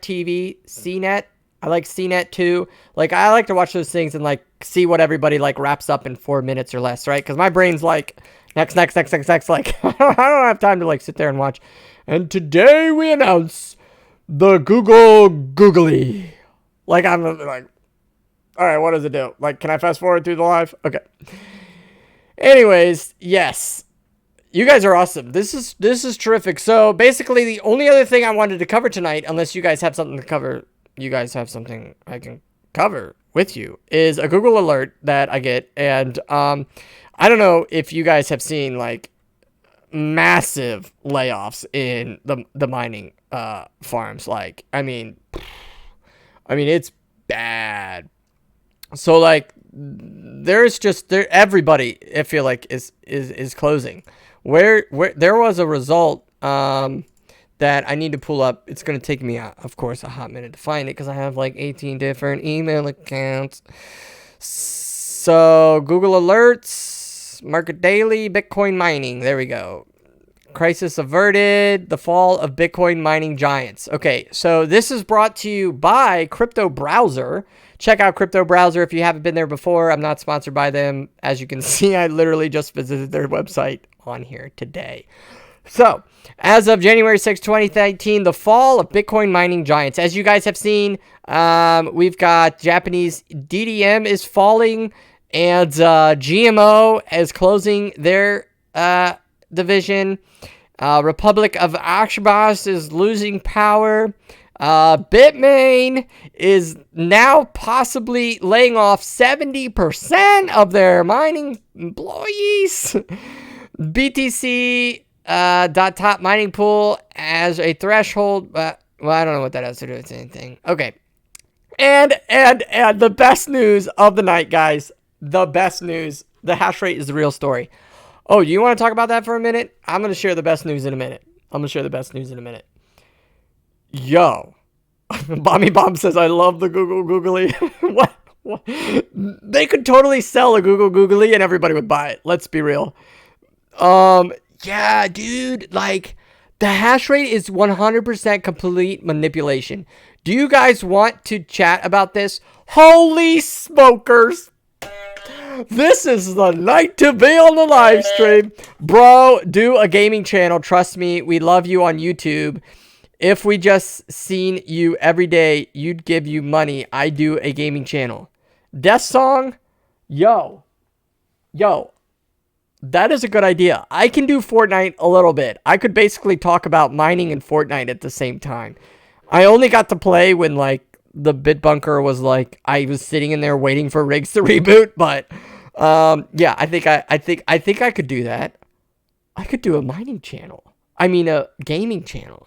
TV, CNET. I like CNET too. Like, I like to watch those things and like see what everybody like wraps up in 4 minutes or less, right? Because my brain's like next. Like, I don't have time to like sit there and watch. And today we announce the Google Googly. Like, I'm like, all right, what does it do? Like, can I fast forward through the live? Okay. Anyways, yes. You guys are awesome. This is terrific. So basically the only other thing I wanted to cover tonight, unless you guys have something to cover, you guys have something I can cover with you, is a Google alert that I get. And I don't know if you guys have seen like massive layoffs in the mining farms. Like, I mean it's bad. So like everybody I feel like is closing. Where there was a result that I need to pull up. It's going to take me of course a hot minute to find it because I have like 18 different email accounts. So Google Alerts, Market Daily, Bitcoin mining. There we go. Crisis averted, the fall of Bitcoin mining giants. Okay, so this is brought to you by Crypto Browser. Check out Crypto Browser if you haven't been there before. I'm not sponsored by them. As you can see, I literally just visited their website on here today. So, as of January 6, 2019, the fall of Bitcoin mining giants. As you guys have seen, we've got Japanese DDM is falling, and GMO is closing their division. Republic of Ashbas is losing power. Bitmain is now possibly laying off 70% of their mining employees. BTC .top mining pool as a threshold. Well, I don't know what that has to do with anything. Okay. And the best news of the night, guys. The best news. The hash rate is the real story. Oh, you want to talk about that for a minute? I'm going to share the best news in a minute. Yo. Bommy Bomb says, I love the Google Googly. What? They could totally sell a Google Googly and everybody would buy it. Let's be real. Yeah, dude. Like, the hash rate is 100% complete manipulation. Do you guys want to chat about this? Holy smokers. This is the night to be on the live stream. Bro, do a gaming channel. Trust me, we love you on YouTube. If we just seen you every day, you'd give you money. I do a gaming channel. Death Song? Yo. That is a good idea. I can do Fortnite a little bit. I could basically talk about mining and Fortnite at the same time. I only got to play when, like, the Bitbunker was like, I was sitting in there waiting for rigs to reboot, but yeah, I think I could do that. I could do a mining channel. I mean a gaming channel.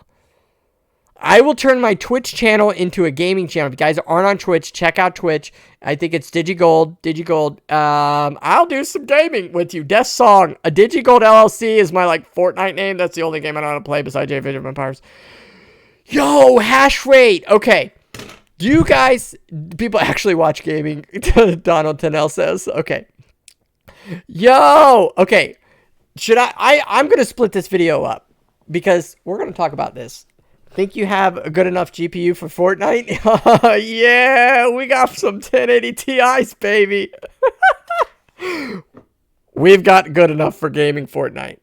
I will turn my Twitch channel into a gaming channel. If you guys aren't on Twitch, check out Twitch. I think it's Digigold. I'll do some gaming with you. Death Song. A Digigold LLC is my like Fortnite name. That's the only game I know how to play besides Age of Empires. Yo, hash rate. Okay. Do you guys, people actually watch gaming? Donald Tennell says. Okay. Yo. Okay. Should I'm going to split this video up because we're going to talk about this. Think you have a good enough GPU for Fortnite? Yeah, we got some 1080 Ti's, baby. We've got good enough for gaming Fortnite.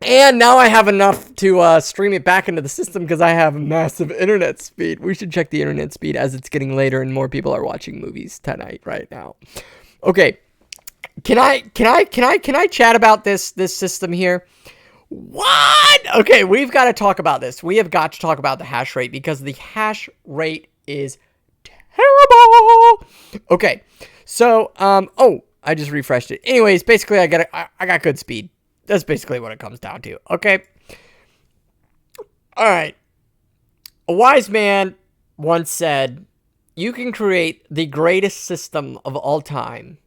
And now I have enough to stream it back into the system because I have massive internet speed. We should check the internet speed as it's getting later and more people are watching movies tonight right now. Okay. Can I chat about this system here? What? Okay, we've got to talk about this. We have got to talk about the hash rate because the hash rate is terrible. Okay, so oh, I just refreshed it. Anyways, basically, I got good speed. That's basically what it comes down to. Okay. All right. A wise man once said, "You can create the greatest system of all time.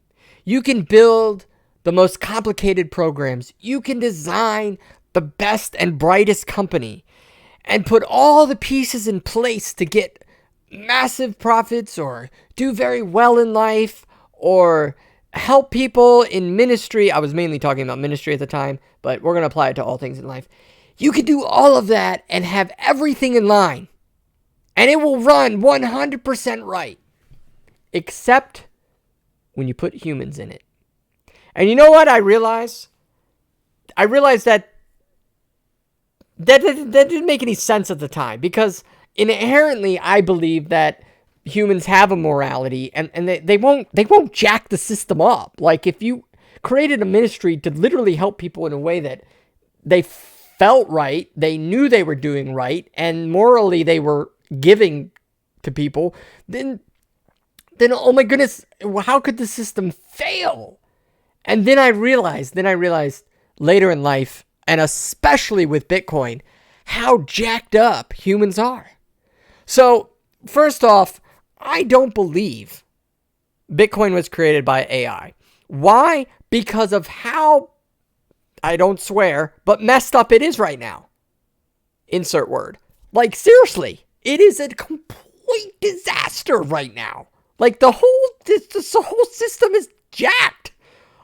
You can build the most complicated programs. You can design the best and brightest company and put all the pieces in place to get massive profits or do very well in life or help people in ministry." I was mainly talking about ministry at the time, but we're going to apply it to all things in life. You can do all of that and have everything in line and it will run 100% right, except when you put humans in it. And you know what I realized? I realized that didn't make any sense at the time because inherently I believe that humans have a morality and they won't jack the system up. Like if you created a ministry to literally help people in a way that they felt right, they knew they were doing right, and morally they were giving to people, then oh my goodness, how could the system fail? And then I realized later in life, and especially with Bitcoin, how jacked up humans are. So, first off, I don't believe Bitcoin was created by AI. Why? Because of how, I don't swear, but messed up it is right now. Insert word. Like, seriously, it is a complete disaster right now. Like, the whole system is jacked.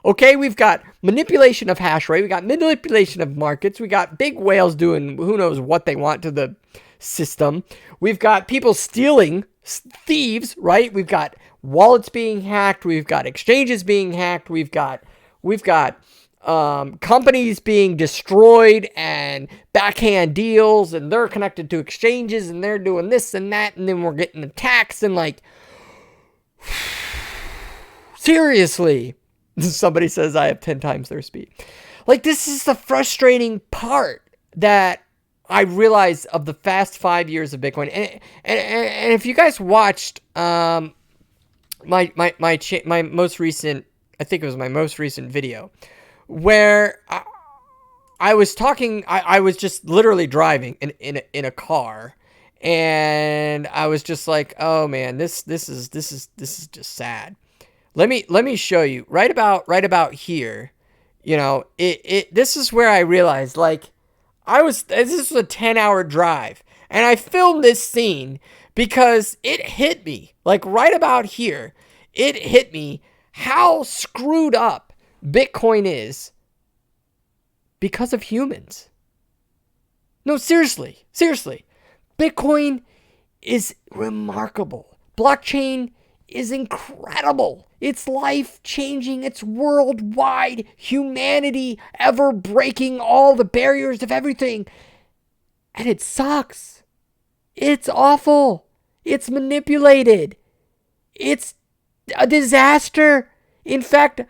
Okay, we've got manipulation of hash rate. We got manipulation of markets. We got big whales doing who knows what they want to the system. We've got people stealing, thieves, right? We've got wallets being hacked. We've got exchanges being hacked. We've got companies being destroyed and backhand deals, and they're connected to exchanges, and they're doing this and that, and then we're getting attacks and like, seriously. Somebody says I have 10 times their speed. Like, this is the frustrating part that I realized of the fast 5 years of Bitcoin. And if you guys watched my most recent, I think it was my most recent video, where I was talking, I was just literally driving in a car, and I was just like, oh man, this is just sad. Let me show you right about here. You know, this is where I realized, like, this was a 10-hour drive, and I filmed this scene because it hit me, like right about here. It hit me how screwed up Bitcoin is because of humans. No, seriously. Bitcoin is remarkable. Blockchain is incredible. It's life-changing. It's worldwide. Humanity ever breaking all the barriers of everything. And it sucks. It's awful. It's manipulated. It's a disaster. In fact,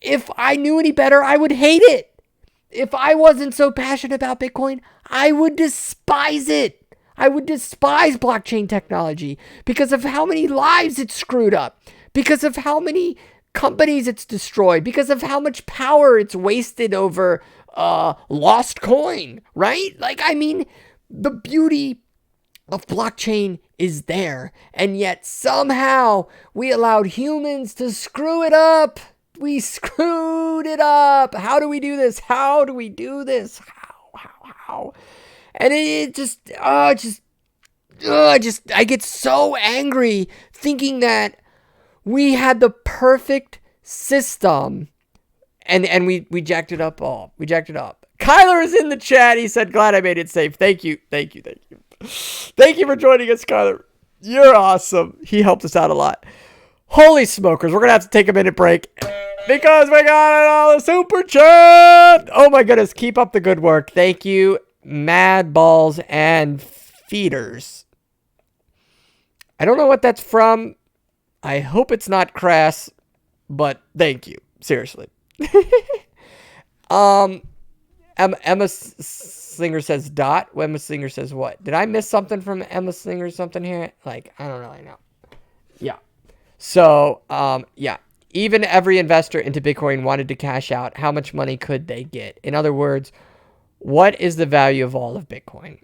if I knew any better, I would hate it. If I wasn't so passionate about Bitcoin, I would despise it. I would despise blockchain technology because of how many lives it's screwed up, because of how many companies it's destroyed, because of how much power it's wasted over lost coin, right? Like, I mean, The beauty of blockchain is there, and yet somehow we allowed humans to screw it up. We screwed it up. How do we do this? How do we do this? How? And I get so angry thinking that we had the perfect system and we jacked it up all. We jacked it up. Kyler is in the chat. He said, glad I made it safe. Thank you. Thank you for joining us, Kyler. You're awesome. He helped us out a lot. Holy smokers. We're going to have to take a minute break because we got it all the super chat. Oh my goodness. Keep up the good work. Thank you, Mad Balls and Feeders. I don't know what that's from. I hope it's not crass, but thank you. Seriously. Emma Slinger says dot. Emma Slinger says what? Did I miss something from Emma Slinger or something here? Like, I don't really know. Yeah. So, yeah. Even every investor into Bitcoin wanted to cash out. How much money could they get? In other words, what is the value of all of Bitcoin?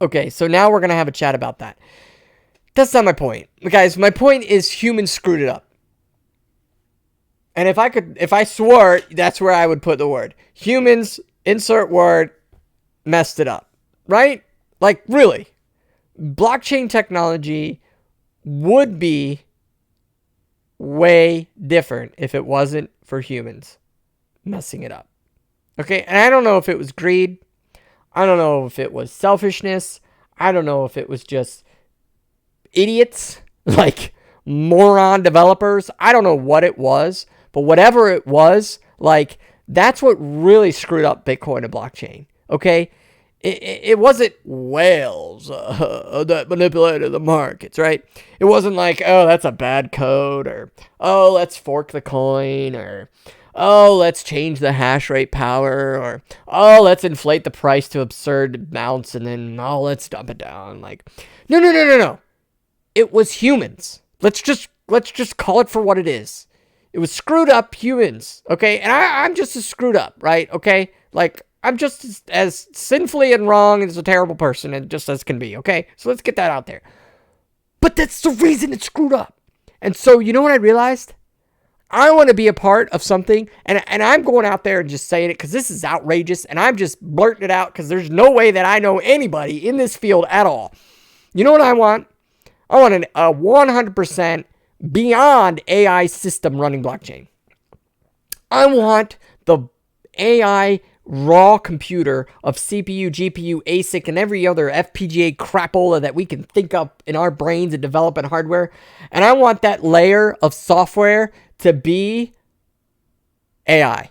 Okay, so now we're going to have a chat about that. That's not my point. Guys, my point is humans screwed it up. And if I swore, that's where I would put the word. Humans, insert word, messed it up. Right? Like, really. Blockchain technology would be way different if it wasn't for humans messing it up. Okay? And I don't know if it was greed. I don't know if it was selfishness. I don't know if it was just idiots, like moron developers. I don't know what it was. But whatever it was, like, that's what really screwed up Bitcoin and blockchain, okay? It wasn't whales that manipulated the markets, right? It wasn't like, oh, that's a bad code, or, oh, let's fork the coin, or, oh, let's change the hash rate power, or, oh, let's inflate the price to absurd amounts, and then, oh, let's dump it down. Like, no. It was humans. Let's just call it for what it is. It was screwed up humans, okay? And I'm just as screwed up, right? Okay? Like, I'm just as sinfully and wrong as a terrible person and just as can be, okay? So let's get that out there. But that's the reason it's screwed up. And so, you know what I realized? I want to be a part of something, and I'm going out there and just saying it because this is outrageous, and I'm just blurting it out because there's no way that I know anybody in this field at all. You know what I want? I want a 100% beyond AI system running blockchain. I want the AI raw computer of CPU, GPU, ASIC, and every other FPGA crapola that we can think up in our brains and develop in hardware. And I want that layer of software to be AI.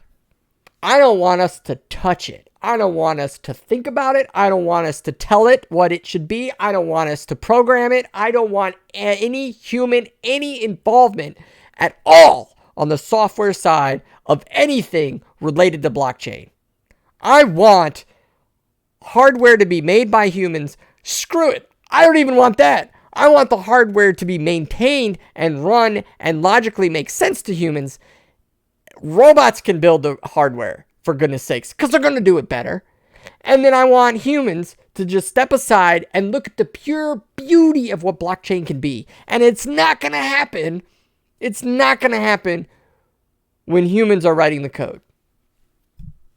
I don't want us to touch it. I don't want us to think about it. I don't want us to tell it what it should be. I don't want us to program it. I don't want any human, any involvement at all on the software side of anything related to blockchain. I want hardware to be made by humans. Screw it. I don't even want that. I want the hardware to be maintained and run and logically make sense to humans. Robots can build the hardware, for goodness sakes, because they're going to do it better. And then I want humans to just step aside and look at the pure beauty of what blockchain can be. And it's not going to happen. It's not going to happen when humans are writing the code.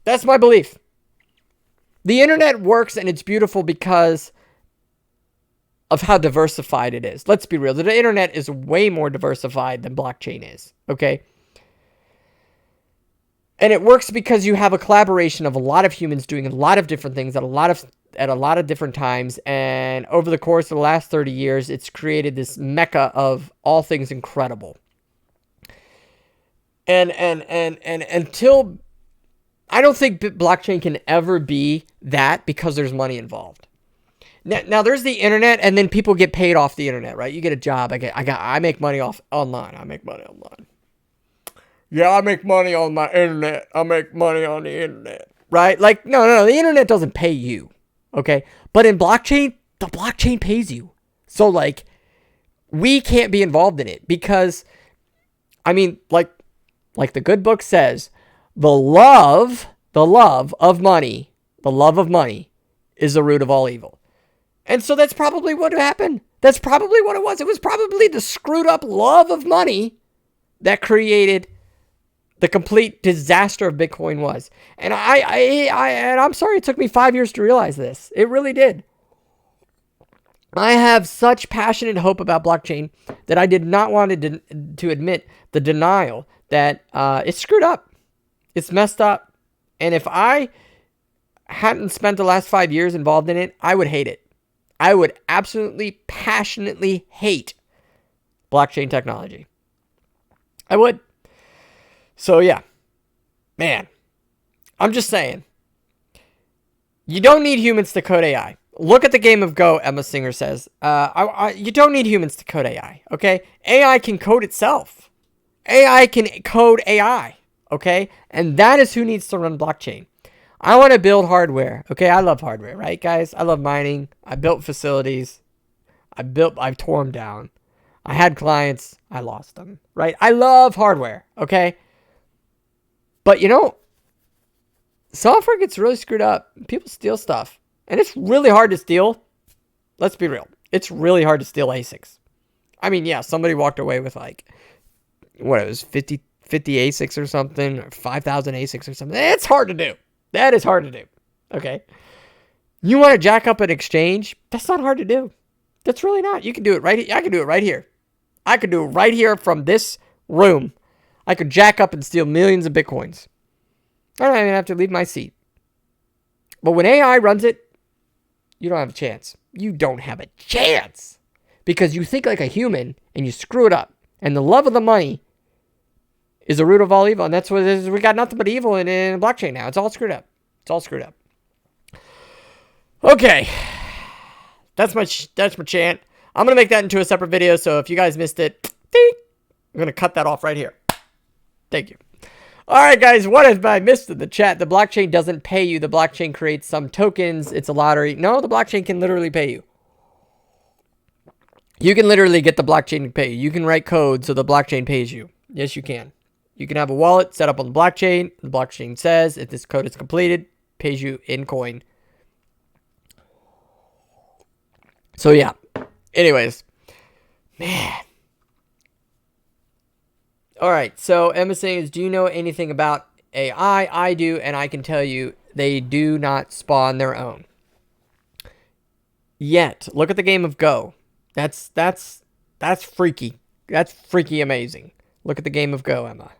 That's my belief. The internet works and it's beautiful because of how diversified it is. Let's be real. The internet is way more diversified than blockchain is. Okay? And it works because you have a collaboration of a lot of humans doing a lot of different things at a lot of different times. And over the course of the last 30 years, it's created this mecca of all things incredible. And until I don't think blockchain can ever be that because there's money involved. Now there's the internet, and then people get paid off the internet, right? You get a job. I make money off online. I make money online. Yeah, I make money on my internet. I make money on the internet. Right? Like, no, the internet doesn't pay you. Okay? But in blockchain, the blockchain pays you. So, like, we can't be involved in it because, I mean, like the good book says, the love of money is the root of all evil. And so that's probably what happened. That's probably what it was. It was probably the screwed up love of money that created the complete disaster of Bitcoin was. And I'm sorry it took me 5 years to realize this. It really did. I have such passionate hope about blockchain that I did not want to admit the denial that it's screwed up. It's messed up. And if I hadn't spent the last 5 years involved in it, I would hate it. I would absolutely, passionately hate blockchain technology. I would. So yeah, man, I'm just saying, you don't need humans to code AI. Look at the game of Go, Emma Singer says. You don't need humans to code AI, okay? AI can code itself. AI can code AI, okay? And that is who needs to run blockchain. I want to build hardware, okay? I love hardware, right, guys? I love mining. I built facilities. I tore them down. I had clients. I lost them, right? I love hardware, okay? But, you know, software gets really screwed up. People steal stuff. And it's really hard to steal. Let's be real. It's really hard to steal ASICs. I mean, yeah, somebody walked away with like, what, it was 50 ASICs or something, or 5,000 ASICs or something. It's hard to do. That is hard to do. Okay. You want to jack up an exchange? That's not hard to do. That's really not. You can do it right. I can do it right here. I could do it right here from this room. I could jack up and steal millions of Bitcoins. I don't even have to leave my seat. But when AI runs it, you don't have a chance. You don't have a chance. Because you think like a human and you screw it up. And the love of the money is the root of all evil. And that's what it is. We got nothing but evil in blockchain now. It's all screwed up. It's all screwed up. Okay. That's my chant. I'm going to make that into a separate video. So if you guys missed it, ding, I'm going to cut that off right here. Thank you. All right, guys, what have I missed in the chat? The blockchain doesn't pay you. The blockchain creates some tokens. It's a lottery. No, the blockchain can literally pay you. You can literally get the blockchain to pay you. You can write code so the blockchain pays you. Yes, you can. You can have a wallet set up on the blockchain. The blockchain says if this code is completed, pays you in coin. So, yeah. Anyways. Man. All right, so Emma saying, do you know anything about AI? I do, and I can tell you they do not spawn their own. Yet. Look at the game of Go. That's freaky. That's freaky amazing. Look at the game of Go, Emma.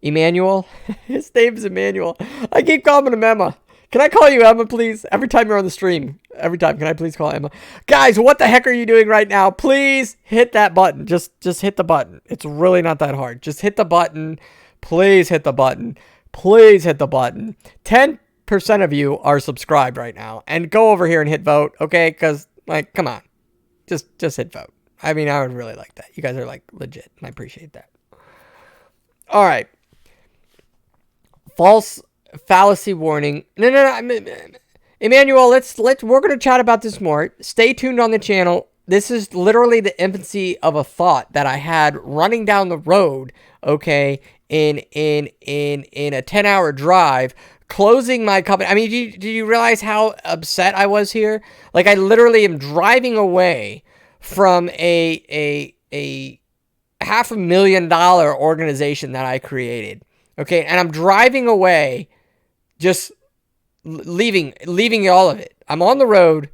Emmanuel? His name's Emmanuel. I keep calling him Emma. Can I call you Emma, please? Every time you're on the stream. Every time. Can I please call Emma? Guys, what the heck are you doing right now? Please hit that button. Just hit the button. It's really not that hard. Just hit the button. Please hit the button. Please hit the button. 10% of you are subscribed right now. And go over here and hit vote, okay? Because, like, come on. Just hit vote. I mean, I would really like that. You guys are, like, legit. And I appreciate that. All right. False fallacy warning. No. Emmanuel, we're going to chat about this more. Stay tuned on the channel. This is literally the infancy of a thought that I had running down the road, okay, in a 10-hour drive, closing my company. I mean, did you realize how upset I was here? Like, I literally am driving away from a $500,000 organization that I created, okay, and I'm driving away, just leaving all of it. I'm on the road,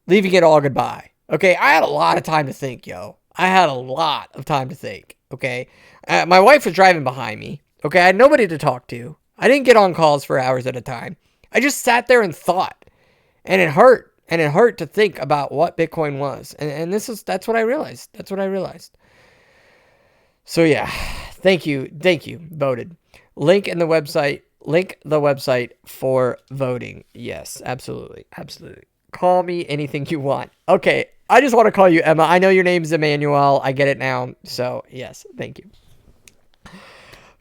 leaving it all goodbye. Okay, I had a lot of time to think, yo. I had a lot of time to think, okay? My wife was driving behind me, okay? I had nobody to talk to. I didn't get on calls for hours at a time. I just sat there and thought, and it hurt. And it hurt to think about what Bitcoin was. And that's what I realized. That's what I realized. So yeah, thank you, voted. Link the website for voting. Yes, absolutely. Call me anything you want. Okay, I just want to call you Emma. I know your name's Emmanuel. I get it now. So yes, thank you.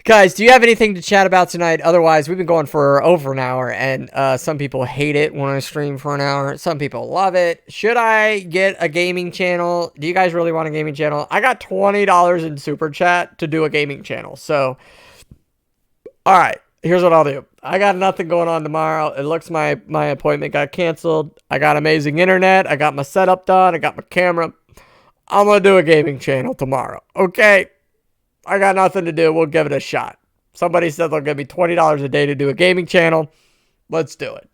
Guys, do you have anything to chat about tonight? Otherwise, we've been going for over an hour, and some people hate it when I stream for an hour. Some people love it. Should I get a gaming channel? Do you guys really want a gaming channel? I got $20 in Super Chat to do a gaming channel. So, all right. here's what I'll do. I got nothing going on tomorrow. It looks my appointment got canceled. I got amazing internet. I got my setup done. I got my camera. I'm going to do a gaming channel tomorrow. Okay? I got nothing to do. We'll give it a shot. Somebody said they'll give me $20 a day to do a gaming channel. Let's do it.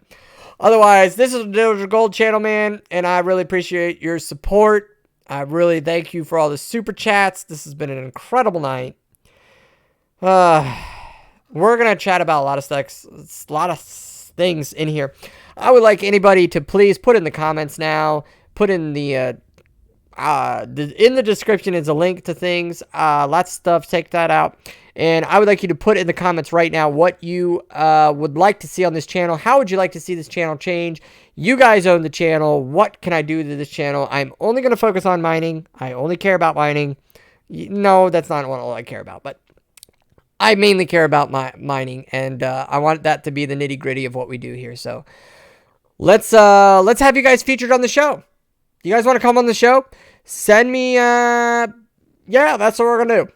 Otherwise, this is the Digital Gold channel, man, and I really appreciate your support. I really thank you for all the super chats. This has been an incredible night. We're going to chat about a lot of stuff, a lot of things in here. I would like anybody to please put in the comments now, put in the description is a link to things, lots of stuff, take that out. And I would like you to put in the comments right now what you would like to see on this channel. How would you like to see this channel change? You guys own the channel. What can I do to this channel? I'm only going to focus on mining. I only care about mining. No, that's not all I care about, but I mainly care about mining, and I want that to be the nitty gritty of what we do here. So let's have you guys featured on the show. You guys want to come on the show? Send me, yeah, that's what we're going to do.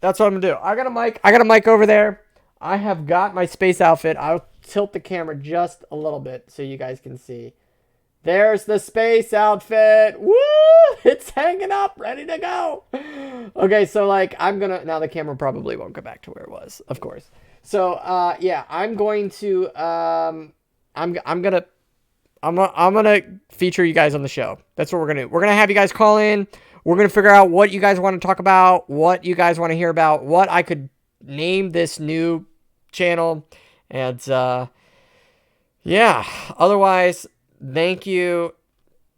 That's what I'm going to do. I got a mic over there. I have got my space outfit. I'll tilt the camera just a little bit so you guys can see. There's the space outfit. Woo! It's hanging up, ready to go. Okay, so like now the camera probably won't go back to where it was, of course. So yeah, I'm going to I'm gonna feature you guys on the show. That's what we're gonna do. We're gonna have you guys call in. We're gonna figure out what you guys want to talk about, what you guys want to hear about, what I could name this new channel, and yeah. Otherwise, thank you.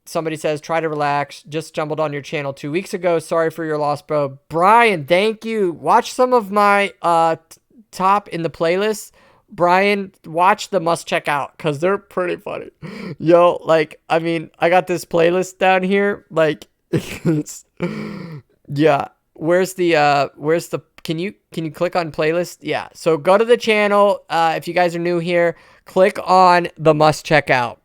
Somebody says, try to relax. Just stumbled on your channel 2 weeks ago. Sorry for your loss, bro. Brian, thank you. Watch some of my top in the playlist. Brian, watch the must check out because they're pretty funny. Yo, like, I mean, I got this playlist down here. Like, it's, yeah. Where's the, can you click on playlist? Yeah. So go to the channel. If you guys are new here, click on the must check out.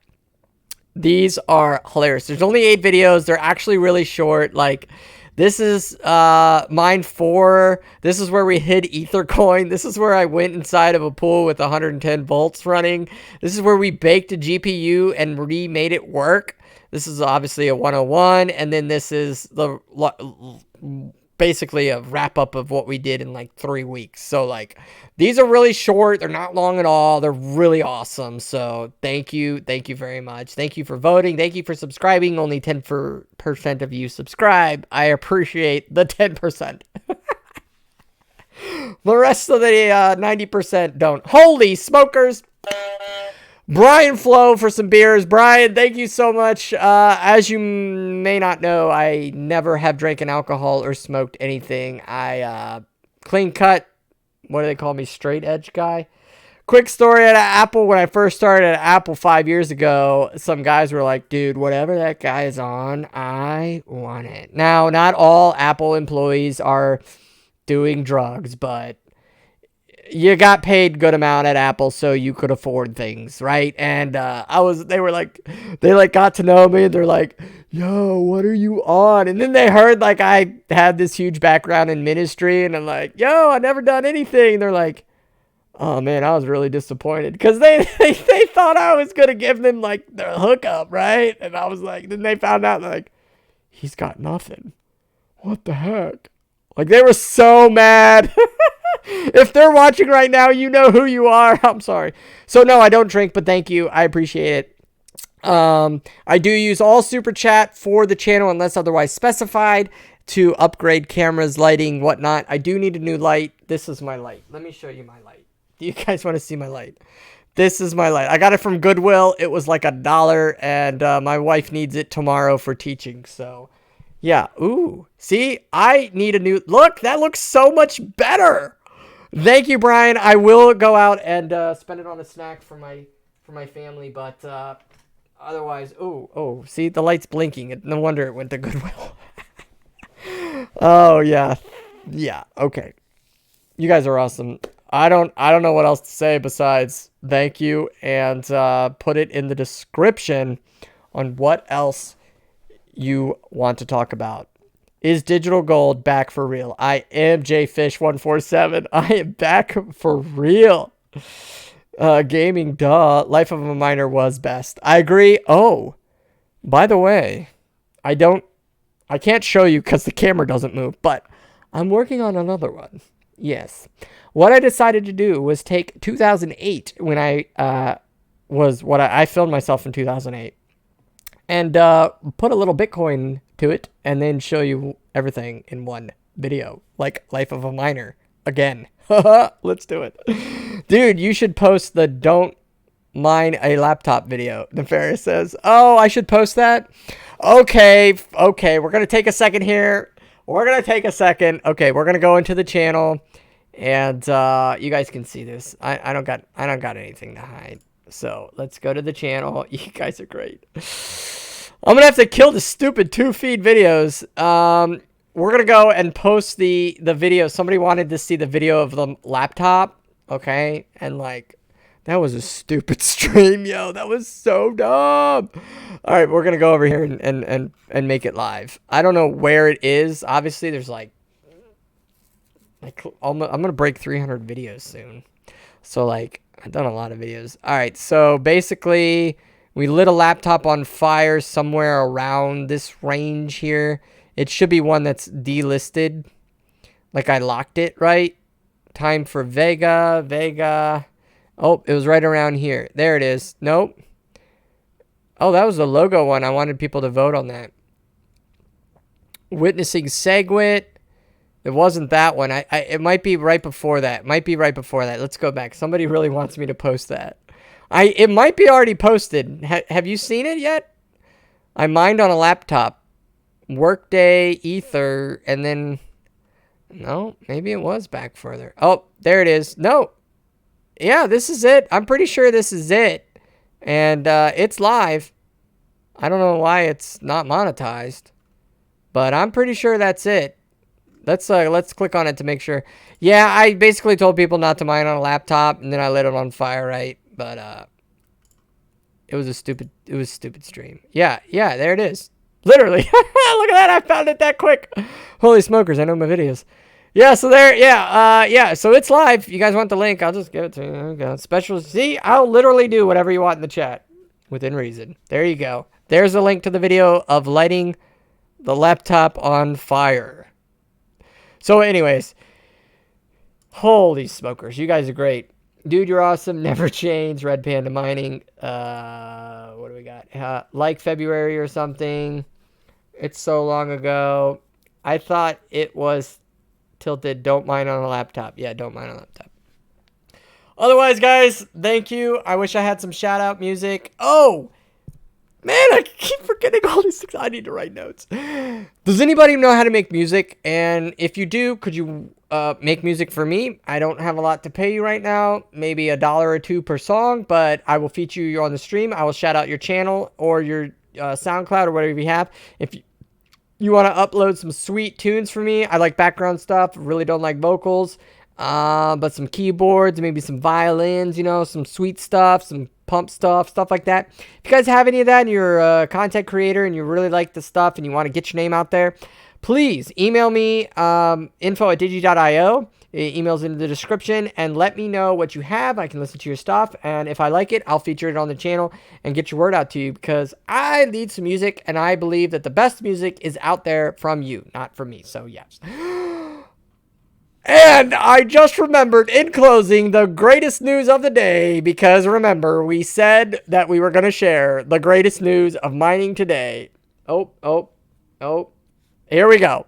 These are hilarious. There's only 8 videos. They're actually really short. Like, this is mine 4. This is where we hid Ethercoin. This is where I went inside of a pool with 110 volts running. This is where we baked a GPU and remade it work. This is obviously a 101. And then this is the basically a wrap up of what we did in like 3 weeks. So like, these are really short. They're not long at all. They're really awesome. So thank you. Thank you very much. Thank you for voting. Thank you for subscribing. Only 10% of you subscribe. I appreciate the 10%. The rest of the 90% don't. Holy smokers. Brian Flo for some beers. Brian, thank you so much. As you may not know, I never have drank an alcohol or smoked anything. I clean cut. What do they call me? Straight edge guy. Quick story at Apple. When I first started at Apple 5 years ago, some guys were like, dude, whatever that guy is on, I want it. Now, not all Apple employees are doing drugs, but you got paid good amount at Apple, so you could afford things, right? And they got to know me, and they're like, yo, what are you on? And then they heard like I had this huge background in ministry, and I'm like, yo, I never done anything. They're like, oh man, I was really disappointed because they thought I was gonna give them like their hookup, right? And I was like, then they found out like, he's got nothing. What the heck? Like, they were so mad. If they're watching right now, you know who you are. I'm sorry. So no, I don't drink, but thank you. I appreciate it. I do use all super chat for the channel unless otherwise specified to upgrade cameras, lighting, whatnot. I do need a new light. This is my light. Let me show you my light. Do you guys want to see my light? This is my light. I got it from Goodwill. It was like $1, and my wife needs it tomorrow for teaching. So yeah. Ooh, see, I need a new look. That looks so much better. Thank you, Brian. I will go out and spend it on a snack for my family, but otherwise, oh, see, the light's blinking. No wonder it went to Goodwill. Oh yeah, okay. You guys are awesome. I don't know what else to say besides thank you, and put it in the description on what else you want to talk about. Is digital gold back for real? I am JFish147. I am back for real. Gaming, duh. Life of a Miner was best. I agree. Oh, by the way, I can't show you because the camera doesn't move, but I'm working on another one. Yes. What I decided to do was take 2008 when I filmed myself in 2008 and put a little Bitcoin to it and then show you everything in one video, like Life of a Miner again. Let's do it. Dude, you should post the don't mine a laptop video, Nefarious says. Oh, I should post that? Okay, we're going to take a second here. Okay, we're going to go into the channel and you guys can see this. I don't got anything to hide. So, let's go to the channel. You guys are great. I'm going to have to kill the stupid 2-feed videos. We're going to go and post the video. Somebody wanted to see the video of the laptop. Okay. And like, that was a stupid stream, yo. That was so dumb. All right. We're going to go over here and make it live. I don't know where it is. Obviously, there's like I'm going to break 300 videos soon. So like, I've done a lot of videos. All right. So basically, we lit a laptop on fire somewhere around this range here. It should be one that's delisted. Like I locked it, right? Time for Vega. Oh, it was right around here. There it is. Nope. Oh, that was the logo one. I wanted people to vote on that. Witnessing Segwit. It wasn't that one. It might be right before that. Let's go back. Somebody really wants me to post that. It might be already posted. Have you seen it yet? I mined on a laptop. Workday, Ether, and then... No, maybe it was back further. Oh, there it is. No. Yeah, this is it. I'm pretty sure this is it. And it's live. I don't know why it's not monetized. But I'm pretty sure that's it. Let's click on it to make sure. Yeah, I basically told people not to mine on a laptop, and then I lit it on fire, right? But it was a stupid stream. Yeah, there it is. Literally. Look at that. I found it that quick. Holy smokers. I know my videos. Yeah, so there. Yeah. So it's live. You guys want the link? I'll just give it to you. There we go. Special. See, I'll literally do whatever you want in the chat within reason. There you go. There's a link to the video of lighting the laptop on fire. So anyways, holy smokers. You guys are great. Dude, you're awesome. Never change. Red Panda Mining. What do we got? Like February or something. It's so long ago. I thought it was tilted. Don't mine on a laptop. Yeah, don't mine on a laptop. Otherwise, guys, thank you. I wish I had some shout out music. Oh, man, I keep forgetting all these things. I need to write notes. Does anybody know how to make music? And if you do, could you make music for me? I don't have a lot to pay you right now. Maybe $1 or $2 per song, but I will feature you on the stream. I will shout out your channel or your SoundCloud or whatever you have. If you want to upload some sweet tunes for me, I like background stuff. Really don't like vocals. But some keyboards, maybe some violins, some sweet stuff, some pump stuff like that. If you guys have any of that and you're a content creator and you really like the stuff and you want to get your name out there, please email me, info@digi.io. Email's in the description, and let me know what you have. I can listen to your stuff, and if I like it, I'll feature it on the channel and get your word out to you, because I need some music, and I believe that the best music is out there from you, not from me. So yes. And I just remembered, in closing, the greatest news of the day, because remember, we said that we were going to share the greatest news of mining today. Oh, here we go.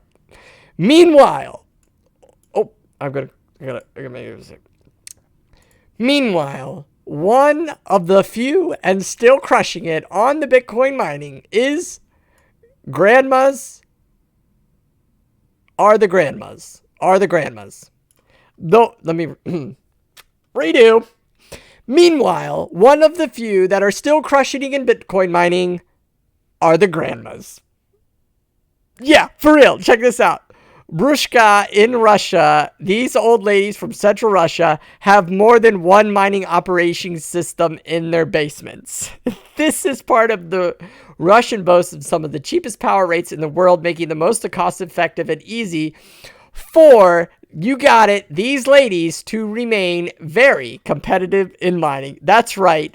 Meanwhile, I gotta make it a sec. Meanwhile, one of the few and still crushing it on the Bitcoin mining is grandmas. Are the grandmas. Though, let me redo. Meanwhile, one of the few that are still crushing in Bitcoin mining are the grandmas. Yeah, for real. Check this out. Brushka in Russia, these old ladies from Central Russia have more than one mining operation system in their basements. This is part of the Russian boast of some of the cheapest power rates in the world, making the most cost-effective and easy for, you got it, these ladies to remain very competitive in mining. That's right.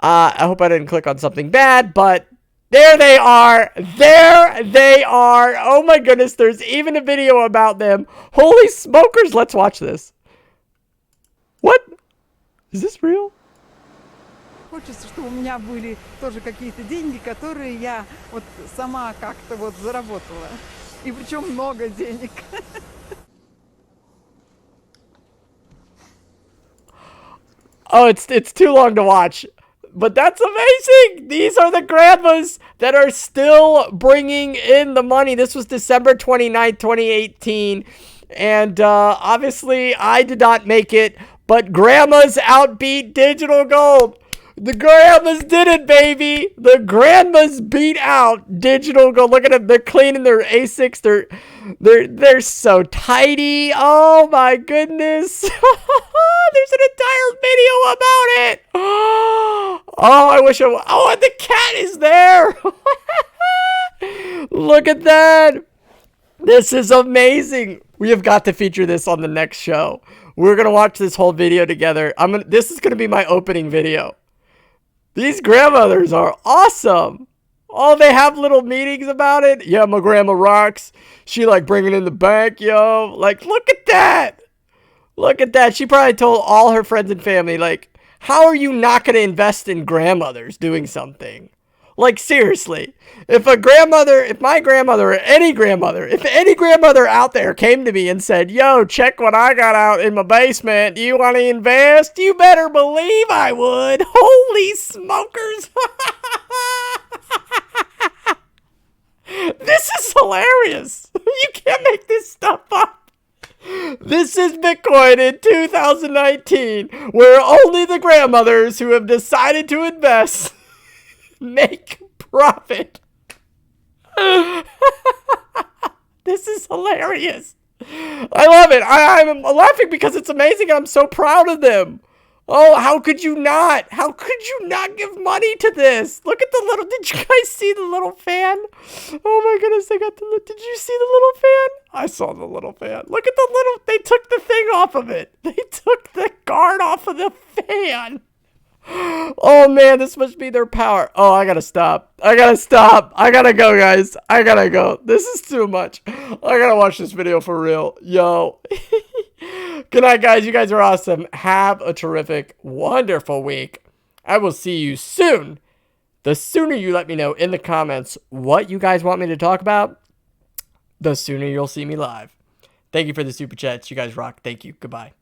I hope I didn't click on something bad, but there they are. There they are. Oh my goodness, there's even a video about them. Holy smokers, let's watch this. What? Is this real? Хочется, чтобы у меня были тоже какие-то деньги, которые я вот сама как-то вот заработала. И причем много денег. Oh, it's too long to watch. But that's amazing. These are the grandmas that are still bringing in the money. This was December 29th, 2018. And obviously, I did not make it. But grandmas outbeat digital gold. The grandmas did it, baby. The grandmas beat out digital gold. Look at them. They're cleaning their ASICs. They're so tidy. Oh, my goodness. There's an entire video about it. Oh, I wish oh, and the cat is there. Look at that. This is amazing. We have got to feature this on the next show. We're going to watch this whole video together. This is going to be my opening video. These grandmothers are awesome. Oh, they have little meetings about it. Yeah, my grandma rocks. She like bringing in the bank, yo. Like, look at that. Look at that. She probably told all her friends and family, like, how are you not going to invest in grandmothers doing something? Like, seriously. If my grandmother, or any grandmother out there came to me and said, yo, check what I got out in my basement. Do you want to invest? You better believe I would. Holy smokers. This is hilarious. You can't make this stuff up. This is Bitcoin in 2019, where only the grandmothers who have decided to invest make profit. This is hilarious. I love it. I'm laughing because it's amazing. I'm so proud of them. Oh, how could you not? How could you not give money to this? Look at the little, did you guys see the little fan? Oh my goodness, did you see the little fan? I saw the little fan. Look at the little, they took the thing off of it. They took the guard off of the fan. Oh man, this must be their power. Oh, I gotta stop. I gotta go, guys. I gotta go. This is too much. I gotta watch this video for real. Yo. Good night, guys. You guys are awesome. Have a terrific, wonderful week. I will see you soon. The sooner you let me know in the comments what you guys want me to talk about, the sooner you'll see me live. Thank you for the super chats. You guys rock. Thank you. Goodbye.